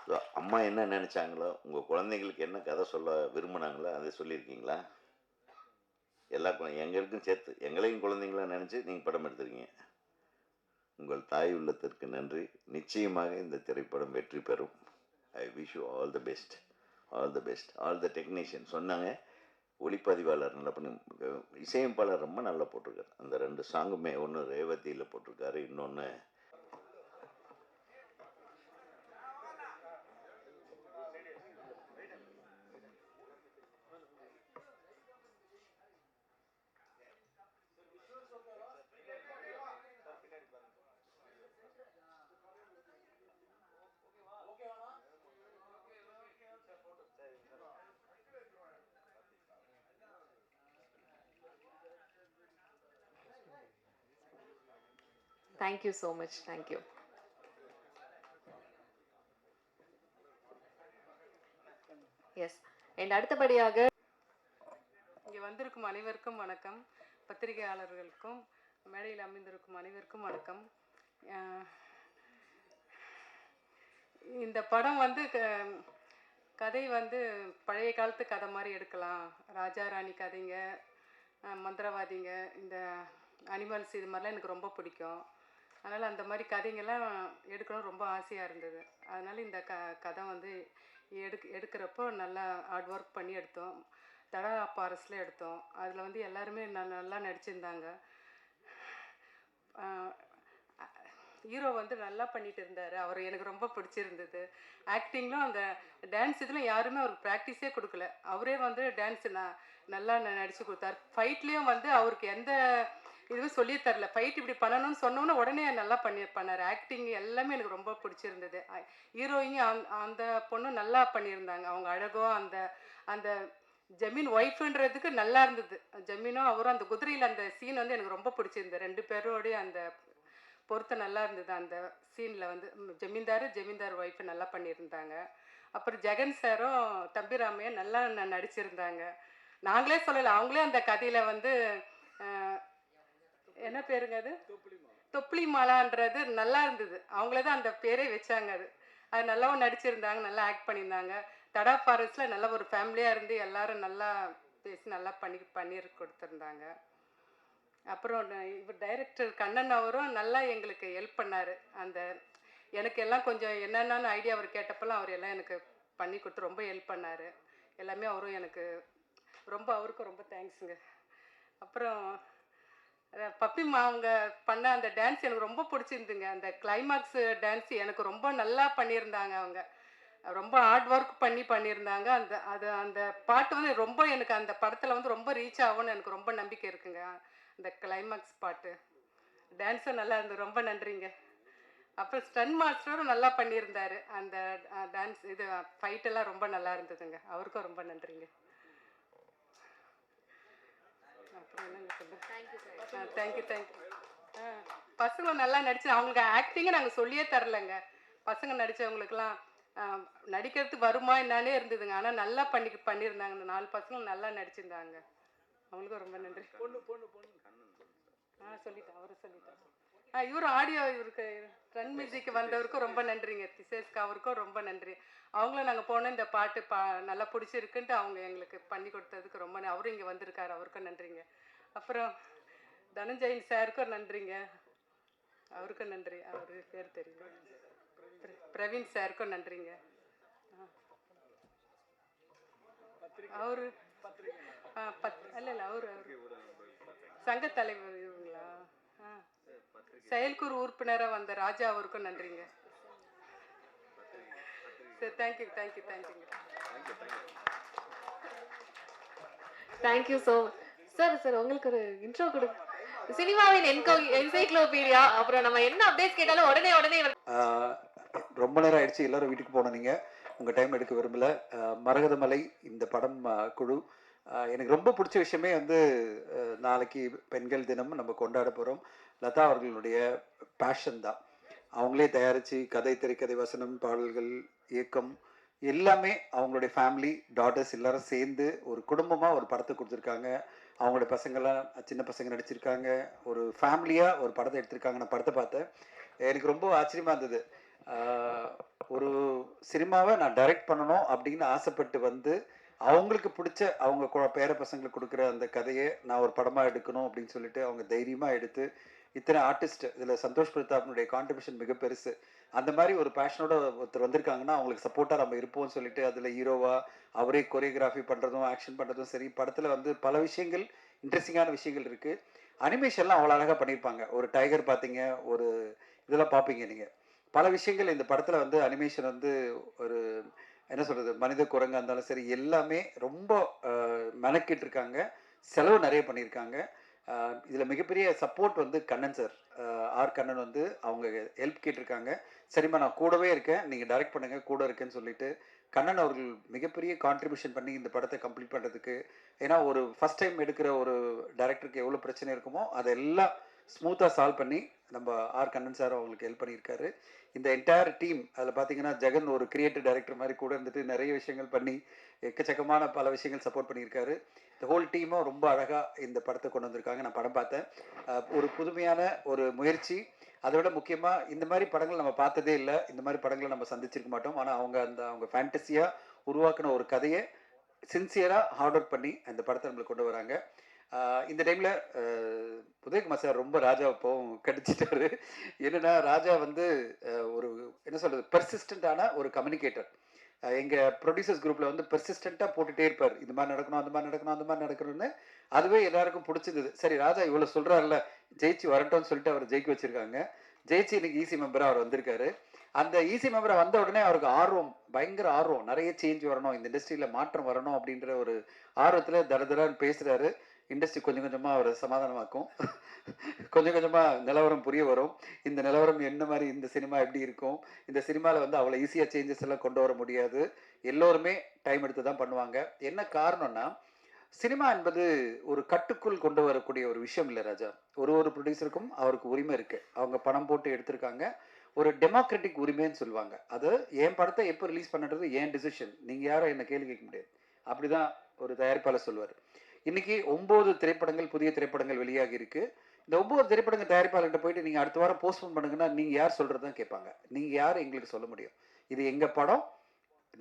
ஸோ அம்மா என்ன நினச்சாங்களோ, உங்கள் குழந்தைங்களுக்கு என்ன கதை சொல்ல விரும்பினாங்களோ அதை சொல்லியிருக்கீங்களா? எல்லா எங்களுக்கும் சேர்த்து எங்களையும் குழந்தைங்களா நினச்சி நீங்கள் படம் எடுத்துருக்கீங்க. உங்கள் தாய் உள்ளத்திற்கு நன்றி. நிச்சயமாக இந்த திரைப்படம் வெற்றி பெறும். I wish you all the best, all the best. All the technician சொன்னாங்க, ஒளிப்பதிவாளர் நல்லா பண்ணி, இசையமைப்பாளர் ரொம்ப நல்லா போட்டிருக்காரு. அந்த 2 சாங்குமே, ஒன்று ரேவதியில் போட்டிருக்காரு, இன்னொன்று Thank you so much. Thank you. Yes. And அடுத்தபடியாக இங்கே வந்திருக்கும் அனைவருக்கும் வணக்கம். பத்திரிகையாளர்களுக்கும் மேடையில் அமைந்திருக்கும் அனைவருக்கும் வணக்கம். இந்த படம் வந்து கதை வந்து பழைய காலத்து கதை மாதிரி எடுக்கலாம். ராஜா ராணி கதைங்க, மந்திரவாதிங்க, இந்த அனிமல்ஸ், இது மாதிரிலாம் எனக்கு ரொம்ப பிடிக்கும். அதனால் அந்த மாதிரி கதைங்கெல்லாம் எடுக்கணும் ரொம்ப ஆசையாக இருந்தது. அதனால் இந்த கதை வந்து எடுக்கிறப்போ நல்லா ஹார்ட் ஒர்க் பண்ணி எடுத்தோம். தடா ஃபாரஸ்டில் எடுத்தோம். அதில் வந்து எல்லாருமே நல்லா நடிச்சிருந்தாங்க. ஹீரோ வந்து நல்லா பண்ணிட்டு இருந்தார். அவர் எனக்கு ரொம்ப பிடிச்சிருந்தது. ஆக்டிங்லும் அந்த டான்ஸ் இதில் யாருமே அவருக்கு ப்ராக்டிஸே கொடுக்கல. அவரே வந்து டான்ஸ் நல்லா நடித்து கொடுத்தார். ஃபைட்லேயும் வந்து அவருக்கு எந்த இதுவும் சொல்லியே தரல. ஃபைட் இப்படி பண்ணணும்னு சொன்னோன்னே உடனே நல்லா பண்ணார். ஆக்டிங் எல்லாமே எனக்கு ரொம்ப பிடிச்சிருந்தது. ஹீரோயிங்க அந்த பொண்ணு நல்லா பண்ணியிருந்தாங்க. அவங்க அழகோ அந்த அந்த ஜமீன் ஒய்ஃபுன்றதுக்கு நல்லா இருந்தது. ஜமீனும் அவரும் அந்த குதிரையில் அந்த சீன் வந்து எனக்கு ரொம்ப பிடிச்சிருந்தது. 2 பேரோடைய அந்த பொருத்தம் நல்லா இருந்தது. அந்த சீனில் வந்து ஜமீன்தார் ஒய்ஃபு நல்லா பண்ணியிருந்தாங்க. அப்புறம் ஜெகன் சாரும் தம்பிராமையும் நல்லா நடிச்சிருந்தாங்க. நாங்களே சொல்லலை, அவங்களே அந்த கதையில் வந்து என்ன பேருங்க அது, தொப்புளி மாலான்றது நல்லா இருந்தது. அவங்களே தான் அந்த பேரே வச்சாங்க. அது நல்லாவும் நடிச்சிருந்தாங்க, நல்லா ஆக்ட் பண்ணியிருந்தாங்க. தடா ஃபாரஸ்டில் நல்ல ஒரு ஃபேமிலியாக இருந்து எல்லாரும் நல்லா பேசி நல்லா பண்ணி கொடுத்துருந்தாங்க. அப்புறம் இவர் டைரக்டர் கண்ணன் அவரும் நல்லா எங்களுக்கு ஹெல்ப் பண்ணார். அந்த எனக்கு எல்லாம் கொஞ்சம் என்னென்னு ஐடியா அவர் கேட்டப்பெல்லாம் அவர் எல்லாம் எனக்கு பண்ணி கொடுத்து ரொம்ப ஹெல்ப் பண்ணார். எல்லாமே அவரும் எனக்கு அவருக்கும் ரொம்ப தேங்க்ஸுங்க. அப்புறம் பப்பிம்மா அவங்க பண்ண அந்த டான்ஸ் எனக்கு ரொம்ப பிடிச்சிருந்துங்க. அந்த கிளைமாக்ஸ் டான்ஸ் எனக்கு ரொம்ப நல்லா பண்ணியிருந்தாங்க. அவங்க ரொம்ப ஹார்ட் ஒர்க் பண்ணியிருந்தாங்க. அந்த பாட்டு வந்து ரொம்ப எனக்கு அந்த படத்தில் வந்து ரொம்ப ரீச் ஆகும்னு எனக்கு ரொம்ப நம்பிக்கை இருக்குங்க. அந்த கிளைமாக்ஸ் பாட்டு டான்ஸும் நல்லா இருந்தது. ரொம்ப நன்றிங்க. அப்புறம் ஸ்டன் மாஸ்டரும் நல்லா பண்ணியிருந்தார். அந்த டான்ஸ் இது ஃபைட்டெல்லாம் ரொம்ப நல்லா இருந்ததுங்க. அவருக்கும் ரொம்ப நன்றிங்க. அப்புறம் என்னங்க சொல்லுங்கள். தேங்க்யூ. பசங்களும் நல்லா நடிச்சு, அவங்களுக்கு ஆக்டிங்கை நாங்கள் சொல்லியே தரலைங்க. பசங்க நடித்தவங்களுக்கெல்லாம் நடிக்கிறதுக்கு வருமா என்னானே இருந்ததுங்க. ஆனால் நல்லா பண்ணியிருந்தாங்க. இந்த 4 பசங்களும் நல்லா நடிச்சிருந்தாங்க. அவங்களுக்கும் ரொம்ப நன்றி. சொல்லிட்டேன், அவரும் சொல்லிட்டேன். இவரும் ஆடியோ, இவருக்கு ரன் மியூசிக் வந்தவருக்கும் ரொம்ப நன்றிங்க. திசேஷ்க்கு அவருக்கும் ரொம்ப நன்றி. அவங்களும் நாங்கள் போனோம் இந்த பாட்டு நல்லா பிடிச்சிருக்குன்ட்டு அவங்க எங்களுக்கு பண்ணி கொடுத்ததுக்கு ரொம்ப அவரும் இங்கே வந்திருக்காரு, அவருக்கும் நன்றிங்க. அப்புறம் தனஞ்சயன் சாருக்கும் நன்றிங்க, அவருக்கும் நன்றி. அவரு பேர் தெரியும், பிரவீன் சாருக்கும் நன்றிங்க. அவரு இல்லை அவரு சங்க தலைவர் இவங்களா, செயற்குழு உறுப்பினராக வந்த ராஜா அவருக்கும் நன்றிங்க. சரி, தேங்க்யூங்க. தேங்க்யூ ஸோ சார் உங்களுக்கு ஒரு இன்ட்ரோ கொடுங்க. சினிமாவின் என்சைக்ளோபீடியா. அப்புறம் நம்ம என்ன அப்டேட்ஸ் கேட்டாலும் உடனே ரொம்ப நேரம் ஆயிடுச்சு, எல்லாரும் வீட்டுக்கு போனோம். நீங்கள் உங்கள் டைம் எடுக்க விரும்பல. மரகதமலை இந்த படம் குழு எனக்கு ரொம்ப பிடிச்ச விஷயமே வந்து நாளைக்கு பெண்கள் தினம் நம்ம கொண்டாட போகிறோம். லதா அவர்களுடைய பேஷன் தான். அவங்களே தயாரித்து கதை, திரைக்கதை, வசனம், பாடல்கள், இயக்கம் எல்லாமே அவங்களுடைய ஃபேமிலி, டாட்டர்ஸ் எல்லாரும் சேர்ந்து ஒரு குடும்பமாக ஒரு படத்தை கொடுத்துருக்காங்க. அவங்களுடைய பசங்கள்லாம் சின்ன பசங்க நடிச்சிருக்காங்க. ஒரு ஃபேமிலியாக ஒரு படத்தை எடுத்திருக்காங்க. நான் படத்தை பார்த்தேன், எனக்கு ரொம்ப ஆச்சரியமாக இருந்தது. ஒரு சினிமாவை நான் டைரக்ட் பண்ணணும் அப்படின்னு ஆசைப்பட்டு வந்து அவங்களுக்கு பிடிச்ச அவங்க பேர பசங்களுக்கு கொடுக்குற அந்த கதையை நான் ஒரு படமாக எடுக்கணும் அப்படின்னு சொல்லிட்டு அவங்க தைரியமாக எடுத்து இத்தனை ஆர்டிஸ்ட், இதில் சந்தோஷ் பிரதாப்னுடைய கான்ட்ரிபியூஷன் மிக பெருசு. அந்த மாதிரி ஒரு பேஷனோட ஒருத்தர் வந்திருக்காங்கன்னா அவங்களுக்கு சப்போர்ட்டாக நம்ம இருப்போம்னு சொல்லிட்டு அதில் ஹீரோவா அவரே கொரியோகிராஃபி பண்ணுறதும் ஆக்ஷன் பண்ணுறதும் சரி. படத்தில் வந்து பல விஷயங்கள், இன்ட்ரெஸ்டிங்கான விஷயங்கள் இருக்குது. அனிமேஷன்லாம் அவ்வளோ அழகாக பண்ணியிருப்பாங்க. ஒரு டைகர் பார்த்தீங்க, ஒரு இதெல்லாம் பார்ப்பீங்க நீங்கள். பல விஷயங்கள் இந்த படத்தில் வந்து அனிமேஷன் வந்து ஒரு என்ன சொல்கிறது, மனித குரங்காக இருந்தாலும் சரி எல்லாமே ரொம்ப மெனக்கிட்டு இருக்காங்க. செலவு நிறைய பண்ணியிருக்காங்க. இதில் மிகப்பெரிய சப்போர்ட் வந்து கண்ணன் சார், ஆர் கண்ணன் வந்து அவங்க ஹெல்ப் கேட்டிருக்காங்க. சரிம்மா நான் கூடவே இருக்கேன், நீங்கள் டைரக்ட் பண்ணுங்கள், கூட இருக்கேன்னு சொல்லிட்டு கண்ணன் அவர்கள் மிகப்பெரிய கான்ட்ரிபியூஷன் பண்ணி இந்த படத்தை கம்ப்ளீட் பண்ணுறதுக்கு. ஏன்னா ஒரு ஃபஸ்ட் டைம் எடுக்கிற ஒரு டைரக்டருக்கு எவ்வளோ பிரச்சனை இருக்குமோ அதெல்லாம் ஸ்மூத்தாக சால்வ் பண்ணி நம்ம ஆர் கண்ணன் சார் அவங்களுக்கு ஹெல்ப் பண்ணியிருக்காரு. இந்த என்டையர் டீம் அதில் பார்த்தீங்கன்னா ஜெகன் ஒரு கிரியேட்டிவ் டைரக்டர் மாதிரி கூட இருந்துட்டு நிறைய விஷயங்கள் பண்ணி எக்கச்சக்கமான பல விஷயங்கள் சப்போர்ட் பண்ணியிருக்காரு. இந்த ஹோல் டீமும் ரொம்ப அழகாக இந்த படத்தை கொண்டு வந்திருக்காங்க. நான் படம் பார்த்தேன். ஒரு புதுமையான ஒரு முயற்சி. அதை விட முக்கியமாக இந்த மாதிரி படங்கள் நம்ம பார்த்ததே இல்லை. இந்த மாதிரி படங்களை நம்ம சந்திச்சிருக்க மாட்டோம். ஆனால் அவங்க ஃபேண்டஸியாக உருவாக்கின ஒரு கதையை சின்சியராக ஹார்ட் ஒர்க் பண்ணி அந்த படத்தை நம்மளுக்கு கொண்டு வராங்க. இந்த டைமில் உதயகுமார் சார் ரொம்ப ராஜாவை போவும் கடிச்சிட்டாரு. என்னென்னா ராஜா வந்து ஒரு என்ன சொல்கிறது பெர்சிஸ்டண்ட்டான ஒரு கம்யூனிகேட்டர். எங்கள் ப்ரொடியூசர்ஸ் குரூப்பில் வந்து பெர்சிஸ்டண்ட்டாக போட்டுகிட்டே இருப்பார். இந்த மாதிரி நடக்கணும், அந்த மாதிரி நடக்கணும், அந்த மாதிரி நடக்கணும்னு. அதுவே எல்லாருக்கும் பிடிச்சிருந்தது. சரி ராஜா இவ்வளோ சொல்கிறாருல, ஜெயிச்சு வரட்டும்னு சொல்லிட்டு அவர் ஜெயிக்க வச்சுருக்காங்க. ஜெயிச்சு இன்னைக்கு ஈசி மெம்பராக அவர் வந்திருக்காரு. அந்த ஈசி மெம்பராக வந்த உடனே அவருக்கு ஆர்வம், பயங்கர ஆர்வம், நிறைய சேஞ்ச் வரணும், இந்த இண்டஸ்ட்ரியில் மாற்றம் வரணும் அப்படின்ற ஒரு ஆர்வத்தில் தடதடான்னு பேசுகிறாரு. இண்டஸ்ட்ரி கொஞ்சம் கொஞ்சமாக அவரை சமாதானமாக்கும். கொஞ்சம் கொஞ்சமாக நிலவரம் புரிய வரும். இந்த நிலவரம் என்ன மாதிரி, இந்த சினிமா எப்படி இருக்கும், இந்த சினிமாவில் வந்து அவ்வளோ ஈஸியாக சேஞ்சஸ் எல்லாம் கொண்டு வர முடியாது. எல்லோருமே டைம் எடுத்து தான் பண்ணுவாங்க. என்ன காரணம்னா சினிமா என்பது ஒரு கட்டுக்குள் கொண்டு வரக்கூடிய ஒரு விஷயம் இல்லை ராஜா. ஒரு ப்ரொடியூசருக்கும் அவருக்கு உரிமை இருக்குது. அவங்க பணம் போட்டு எடுத்திருக்காங்க. ஒரு டெமோக்ராட்டிக் உரிமைன்னு சொல்லுவாங்க. அது என் படத்தை எப்போ ரிலீஸ் பண்ணுறது என் டிசிஷன், நீங்கள் யாரும் என்னை கேள்வி கேட்க முடியாது. அப்படி தான் ஒரு தயாரிப்பாளர் சொல்லுவார். இன்றைக்கி 9 திரைப்படங்கள், புதிய திரைப்படங்கள் வெளியாகி இருக்குது. இந்த 9 திரைப்படங்கள் தயாரிப்பாளர்கிட்ட போயிட்டு நீங்கள் அடுத்த வாரம் போஸ்ட்போன் பண்ணுங்கன்னா நீங்கள் யார் சொல்கிறது தான் கேட்பாங்க. நீங்கள் யார் எங்களுக்கு சொல்ல முடியும்? இது எங்கள் படம்,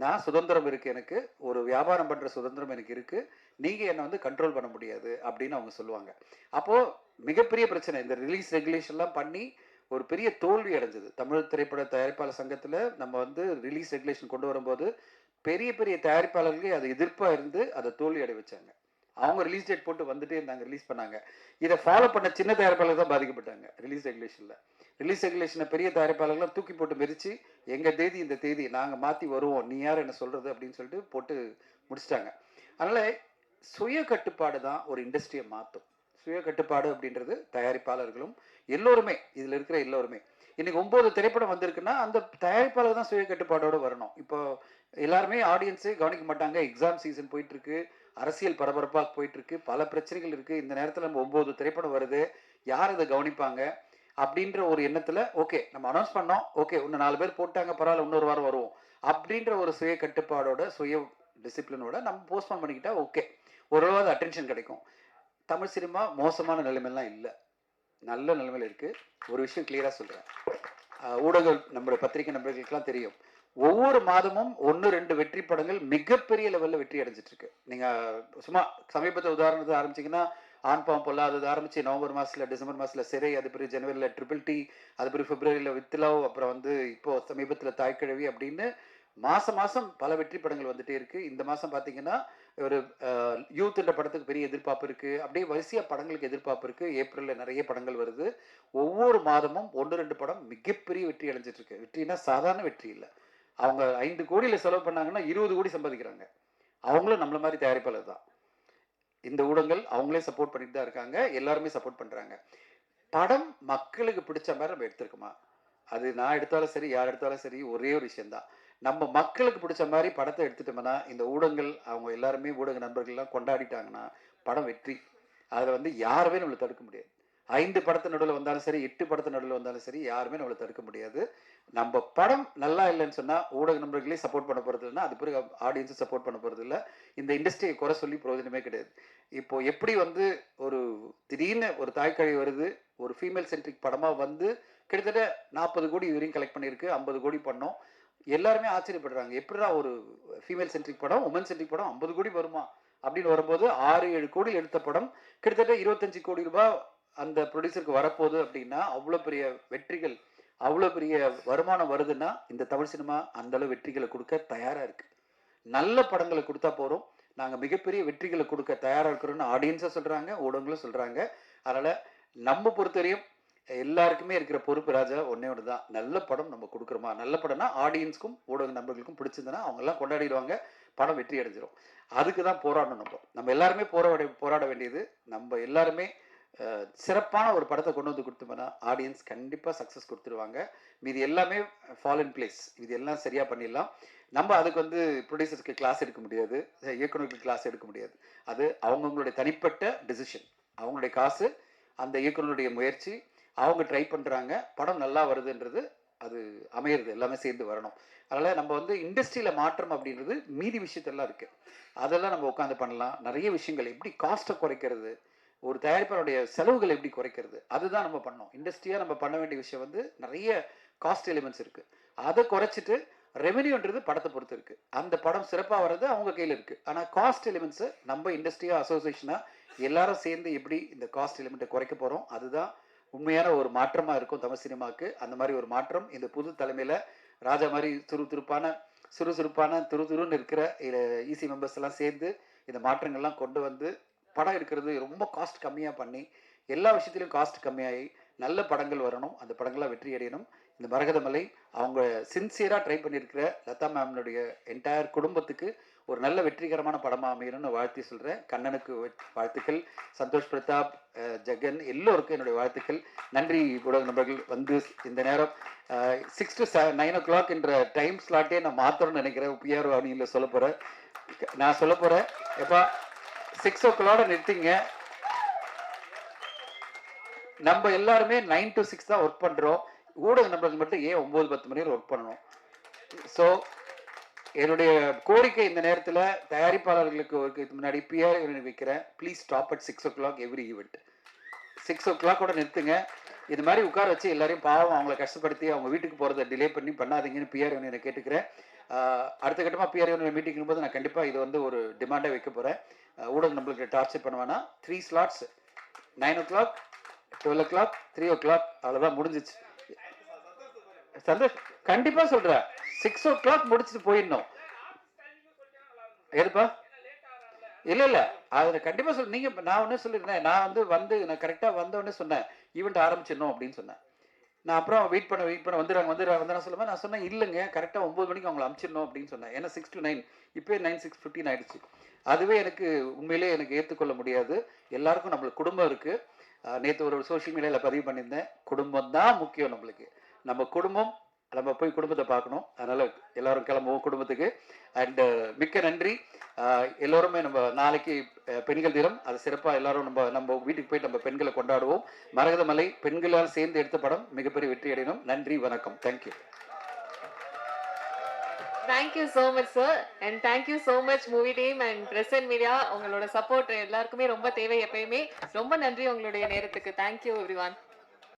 நான் சுதந்திரம் இருக்குது, எனக்கு ஒரு வியாபாரம் பண்ணுற சுதந்திரம் எனக்கு இருக்குது, நீங்கள் என்னை வந்து கண்ட்ரோல் பண்ண முடியாது அப்படின்னு அவங்க சொல்லுவாங்க. அப்போது மிகப்பெரிய பிரச்சனை. இந்த ரிலீஸ் ரெகுலேஷன்லாம் பண்ணி ஒரு பெரிய தோல்வி அடைஞ்சது. தமிழ் திரைப்பட தயாரிப்பாளர் சங்கத்தில் நம்ம வந்து ரிலீஸ் ரெகுலேஷன் கொண்டு வரும்போது பெரிய பெரிய தயாரிப்பாளர்களுக்கு அது எதிர்ப்பாக இருந்து அதை தோல்வி அடை வச்சாங்க. அவங்க ரிலீஸ் டேட் போட்டு வந்துட்டே இருந்தாங்க, ரிலீஸ் பண்ணாங்க. இதை ஃபாலோ பண்ண சின்ன தயாரிப்பாளர்கள் தான் பாதிக்கப்பட்டாங்க ரிலீஸ் ரெகுலேஷனில். ரிலீஸ் ரெகுலேஷனை பெரிய தயாரிப்பாளர்கள்லாம் தூக்கி போட்டு மெரிச்சு, எங்கள் தேதி இந்த தேதி நாங்கள் மாற்றி வருவோம், நீ யார் என்ன சொல்கிறது அப்படின்னு சொல்லிட்டு போட்டு முடிச்சிட்டாங்க. அதனால் சுய கட்டுப்பாடு தான் ஒரு இண்டஸ்ட்ரியை மாற்றும். சுய கட்டுப்பாடு அப்படின்றது தயாரிப்பாளர்களும் எல்லோருமே, இதில் இருக்கிற எல்லோருமே. இன்றைக்கி 9 திரைப்படம் வந்திருக்குன்னா அந்த தயாரிப்பாளர் தான் சுய கட்டுப்பாடோடு வரணும். இப்போ எல்லாருமே ஆடியன்ஸே கவனிக்க மாட்டாங்க. எக்ஸாம் சீசன் போயிட்டுருக்கு, அரசியல் பரபரப்பாக போயிட்டுருக்கு, பல பிரச்சனைகள் இருக்குது. இந்த நேரத்தில் நம்ம 9 திரைப்படம் வருது, யார் இதை கவனிப்பாங்க அப்படின்ற ஒரு எண்ணத்தில் ஓகே நம்ம அனௌன்ஸ் பண்ணோம், ஓகே இன்னும் 4 பேர் போட்டாங்க, பரவாயில்ல இன்னொரு வாரம் வருவோம் அப்படின்ற ஒரு சுய கட்டுப்பாடோட சுய டிசிப்ளினோட நம்ம போஸ்ட்போன் பண்ணிக்கிட்டா ஓகே, ஓரளவு அட்டென்ஷன் கிடைக்கும். தமிழ் சினிமா மோசமான நிலைமையெல்லாம் இல்லை, நல்ல நிலைமையில் இருக்குது. ஒரு விஷயம் கிளியராக சொல்கிறேன், ஊடகங்கள் நம்மளுடைய பத்திரிகை நண்பர்களுக்கெல்லாம் தெரியும், ஒவ்வொரு மாதமும் 1-2 வெற்றி படங்கள் மிகப்பெரிய லெவலில் வெற்றி அடைஞ்சிட்டு இருக்கு. நீங்கள் சும்மா சமீபத்தை உதாரணத்தை ஆரம்பிச்சிங்கன்னா ஆண் பாவம் பொல்லாதது ஆரம்பிச்சு நவம்பர் மாதத்தில், டிசம்பர் மாதத்தில் சிறை, அது பிறகு ஜனவரியில் ட்ரிபிள் டி, அது பிறகு பிப்ரவரியில் வித்லவ், அப்புறம் வந்து இப்போது சமீபத்தில் தாய்க்கிழவி அப்படின்னு மாதம் பல வெற்றி படங்கள் வந்துட்டே இருக்குது. இந்த மாதம் பார்த்தீங்கன்னா ஒரு யூத்ன்ற படத்துக்கு பெரிய எதிர்பார்ப்பு இருக்குது. அப்படியே வரிசையாக படங்களுக்கு எதிர்பார்ப்பு இருக்குது. ஏப்ரலில் நிறைய படங்கள் வருது. ஒவ்வொரு மாதமும் 1-2 படம் மிகப்பெரிய வெற்றி அடைஞ்சிட்ருக்கு. வெற்றினா சாதாரண வெற்றி இல்லை. அவங்க 5 கோடியில் செலவு பண்ணாங்கன்னா 20 கோடி சம்பாதிக்கிறாங்க. அவங்களும் நம்மள மாதிரி தயாரிப்பாளர் தான். இந்த ஊடகங்கள் அவங்களே சப்போர்ட் பண்ணிட்டு தான் இருக்காங்க, எல்லாருமே சப்போர்ட் பண்ணுறாங்க. படம் மக்களுக்கு பிடிச்ச மாதிரி நம்ம எடுத்துருக்கோமா? அது நான் எடுத்தாலும் சரி, யார் எடுத்தாலும் சரி, ஒரே ஒரு விஷயந்தான், நம்ம மக்களுக்கு பிடிச்ச மாதிரி படத்தை எடுத்துட்டோம்னா இந்த ஊடகங்கள் அவங்க எல்லாருமே ஊடக நண்பர்கள்லாம் கொண்டாடிட்டாங்கன்னா படம் வெற்றி. அதில் வந்து யாருமே நம்மளை தடுக்க முடியாது. 5 படத்து நடுவில் வந்தாலும் சரி, 8 படத்து நடுவில் வந்தாலும் சரி, யாருமே நம்மளை தடுக்க முடியாது. நம்ம படம் நல்லா இல்லைன்னு சொன்னால் ஊடக நண்பர்களே சப்போர்ட் பண்ண போகிறது இல்லைன்னா அது பிறகு ஆடியன்ஸும் சப்போர்ட் பண்ண போகிறது இல்லை. இந்த இண்டஸ்ட்ரியை குறை சொல்லி பிரயோஜனமே கிடையாது. இப்போது எப்படி வந்து ஒரு திடீர்னு ஒரு தாய்க்கழி வருது, ஒரு ஃபீமேல் சென்ட்ரிக் படமாக வந்து கிட்டத்தட்ட 40 கோடி இதுவரையும் கலெக்ட் பண்ணியிருக்கு, 50 கோடி பண்ணோம். எல்லாருமே ஆச்சரியப்படுறாங்க, எப்படிடா ஒரு ஃபீமேல் சென்ட்ரிக் படம், உமன் சென்ட்ரிக் படம் 50 கோடி வருமா அப்படின்னு வரும்போது 6-7 கோடி எடுத்த படம் கிட்டத்தட்ட 25 கோடி ரூபாய் அந்த ப்ரொடியூசருக்கு வரப்போகுது. அப்படின்னா அவ்வளோ பெரிய வெற்றிகள், அவ்வளோ பெரிய வருமானம் வருதுன்னா இந்த தமிழ் சினிமா அந்தளவு வெற்றிகளை கொடுக்க தயாராக இருக்குது. நல்ல படங்களை கொடுத்தா போகிறோம், நாங்கள் மிகப்பெரிய வெற்றிகளை கொடுக்க தயாராக இருக்கிறோன்னு ஆடியன்ஸாக சொல்கிறாங்க, ஊடகங்களும் சொல்கிறாங்க. அதனால் நம்ம பொறுத்தவரையும் எல்லாருக்குமே இருக்கிற பொறுப்பு ராஜா ஒன்றே ஒன்று தான், நல்ல படம் நம்ம கொடுக்குறோமா. நல்ல படம்னா ஆடியன்ஸ்க்கும் ஊடக நண்பர்களுக்கும் பிடிச்சிருந்ததுன்னா அவங்கெல்லாம் கொண்டாடிடுவாங்க, படம் வெற்றி அடைஞ்சிரும். அதுக்கு தான் போராடணும். நம்ம எல்லாருமே போராட வேண்டியது, நம்ம எல்லாருமே சிறப்பான ஒரு படத்தை கொண்டு வந்து கொடுத்தோம்னா ஆடியன்ஸ் கண்டிப்பாக சக்ஸஸ் கொடுத்துருவாங்க. மீது எல்லாமே ஃபால் இன் பிளேஸ், இது எல்லாம் சரியாக பண்ணிடலாம். நம்ம அதுக்கு வந்து ப்ரொடியூசர்ஸ்க்கு கிளாஸ் எடுக்க முடியாது, இயக்குநர்களுக்கு கிளாஸ் எடுக்க முடியாது. அது அவங்கவுங்களுடைய தனிப்பட்ட டிசிஷன், அவங்களுடைய காசு, அந்த இயக்குனருடைய முயற்சி, அவங்க ட்ரை பண்ணுறாங்க, படம் நல்லா வருதுன்றது அது அமையிறது, எல்லாமே சேர்ந்து வரணும். அதனால் நம்ம வந்து இண்டஸ்ட்ரியில் மாற்றம் அப்படின்றது மீதி விஷயத்தெல்லாம் இருக்குது, அதெல்லாம் நம்ம உட்காந்து பண்ணலாம். நிறைய விஷயங்கள் எப்படி காஸ்ட்டை குறைக்கிறது, ஒரு தயாரிப்பாளருடைய செலவுகள் எப்படி குறைக்கிறது, அதுதான் நம்ம பண்ணோம். இண்டஸ்ட்ரியாக நம்ம பண்ண வேண்டிய விஷயம் வந்து நிறைய காஸ்ட் எலிமெண்ட்ஸ் இருக்குது, அதை குறைச்சிட்டு ரெவென்யூன்றது படத்தை பொறுத்து இருக்குது. அந்த படம் சிறப்பாக வர்றது அவங்க கையில் இருக்குது. ஆனால் காஸ்ட் எலிமெண்ட்ஸை நம்ம இண்டஸ்ட்ரியாக அசோசியேஷனாக எல்லாரும் சேர்ந்து எப்படி இந்த காஸ்ட் எலிமெண்ட்டை குறைக்க போகிறோம், அதுதான் உண்மையான ஒரு மாற்றமாக இருக்கும் தமிழ் சினிமாவுக்கு. அந்த மாதிரி ஒரு மாற்றம் இந்த புது தலைமையில் ராஜா மாதிரி சுறுசுறுப்பான துருன்னு இருக்கிற ஈசி மெம்பர்ஸ் எல்லாம் சேர்ந்து இந்த மாற்றங்கள்லாம் கொண்டு வந்து படம் எடுக்கிறது ரொம்ப காஸ்ட் கம்மியாக பண்ணி, எல்லா விஷயத்துலையும் காஸ்ட் கம்மியாகி நல்ல படங்கள் வரணும், அந்த படங்கள்லாம் வெற்றி அடையணும். இந்த மரகதமலை அவங்க சின்சியராக ட்ரை பண்ணியிருக்கிற லதா மேம்னுடைய என்டையர் குடும்பத்துக்கு ஒரு நல்ல வெற்றிகரமான படமாக அமையணும்னு வாழ்த்தி சொல்கிறேன். கண்ணனுக்கு வாழ்த்துக்கள், சந்தோஷ் பிரதாப், ஜெகன் எல்லோருக்கும் என்னுடைய வாழ்த்துக்கள். நன்றி ஊடக நண்பர்கள். வந்து இந்த நேரம் 6 to 9 o'clock என்ற டைம் ஸ்லாட்டே நான் மாற்றணும்னு நினைக்கிறேன். பிஆர் வாணியில் சொல்ல போகிறேன், நான் சொல்ல போகிறேன். எப்பா 6 o'clock நிறுத்திங்க. நம்ம எல்லாருமே 9 to 6 தான் ஒர்க் பண்ணுறோம். ஊடக நண்பர்கள் மட்டும் ஏன் 9-10 மணி நேரம் ஒர்க் பண்ணணும்? ஸோ என்னுடைய கோரிக்கை இந்த நேரத்தில் தயாரிப்பாளர்களுக்கு ஒரு முன்னாடி பிஆர் வைக்கிறேன், please stop at 6 o'clock every event. 6 o'clock நிறுத்துங்க. இது மாதிரி உட்கார வச்சு எல்லாரையும் பாவம் அவங்கள கஷ்டப்படுத்தி அவங்க வீட்டுக்கு போகிறத டிலே பண்ணாதீங்கன்னு பிஆர் யூனியனை கேட்டுக்கிறேன். அடுத்த கட்டமாக பிஆர் யூனியன் மீட்டிங் போது நான் கண்டிப்பாக இது வந்து ஒரு டிமாண்டாக வைக்க போகிறேன். ஊடகம் நம்மளுக்கு டார்ச்சர் பண்ணுவேன்னா 3 slots 9 o'clock, 12 o'clock, 3 o'clock, அவ்வளோதான் முடிஞ்சிச்சு. சந்தோஷ் கண்டிப்பாக சொல்கிறேன், 6 o'clock முடிச்சுட்டு போயிடணும். எதுப்பா? இல்லை அதை கண்டிப்பாக சொல்ல. நீங்கள் நான் ஒன்றே சொல்லியிருந்தேன், நான் நான் கரெக்டாக வந்தோடனே சொன்னேன் ஈவெண்ட் ஆரம்பிச்சிடணும் அப்படின்னு சொன்னேன். நான் அப்புறம் வெயிட் பண்ண வந்துடுறாங்க சொல்லுவேன். நான் சொன்னேன் இல்லைங்க, கரெக்டாக 9 மணிக்கு அவங்களை அனுப்பிச்சிடணும் அப்படின்னு சொன்னேன். ஏன்னா 6 to 9 இப்போ 9:15 ஆயிடுச்சு. அதுவே எனக்கு உண்மையிலே எனக்கு ஏற்றுக்கொள்ள முடியாது. எல்லாருக்கும் நம்மளுக்கு குடும்பம் இருக்குது. நேற்று ஒரு சோஷியல் மீடியாவில் பதிவு பண்ணியிருந்தேன், குடும்பம் தான் முக்கியம் நம்மளுக்கு. நம்ம குடும்பம், நம்ம போய் குடும்பத்தை பார்க்கணும். அதனால் எல்லோரும் கிளம்புவோம் குடும்பத்துக்கு. அண்டு மிக்க நன்றி. எல்லோருமே நம்ம நாளைக்கு பெண்கள் தினம், அது சிறப்பாக எல்லாரும் நம்ம வீட்டுக்கு போய் நம்ம பெண்களை கொண்டாடுவோம். மரகதமலை பெண்களால் சேர்ந்து எடுத்த படம் மிகப்பெரிய வெற்றி அடையணும். நன்றி, வணக்கம். Thank you. Thank you so much sir, and thank you so much movie team and press and media. உங்களோட சப்போர்ட் எல்லாருக்குமே ரொம்ப தேவை எப்பயுமே. ரொம்ப நன்றி உங்களுடைய நேரத்துக்கு. Thank you everyone.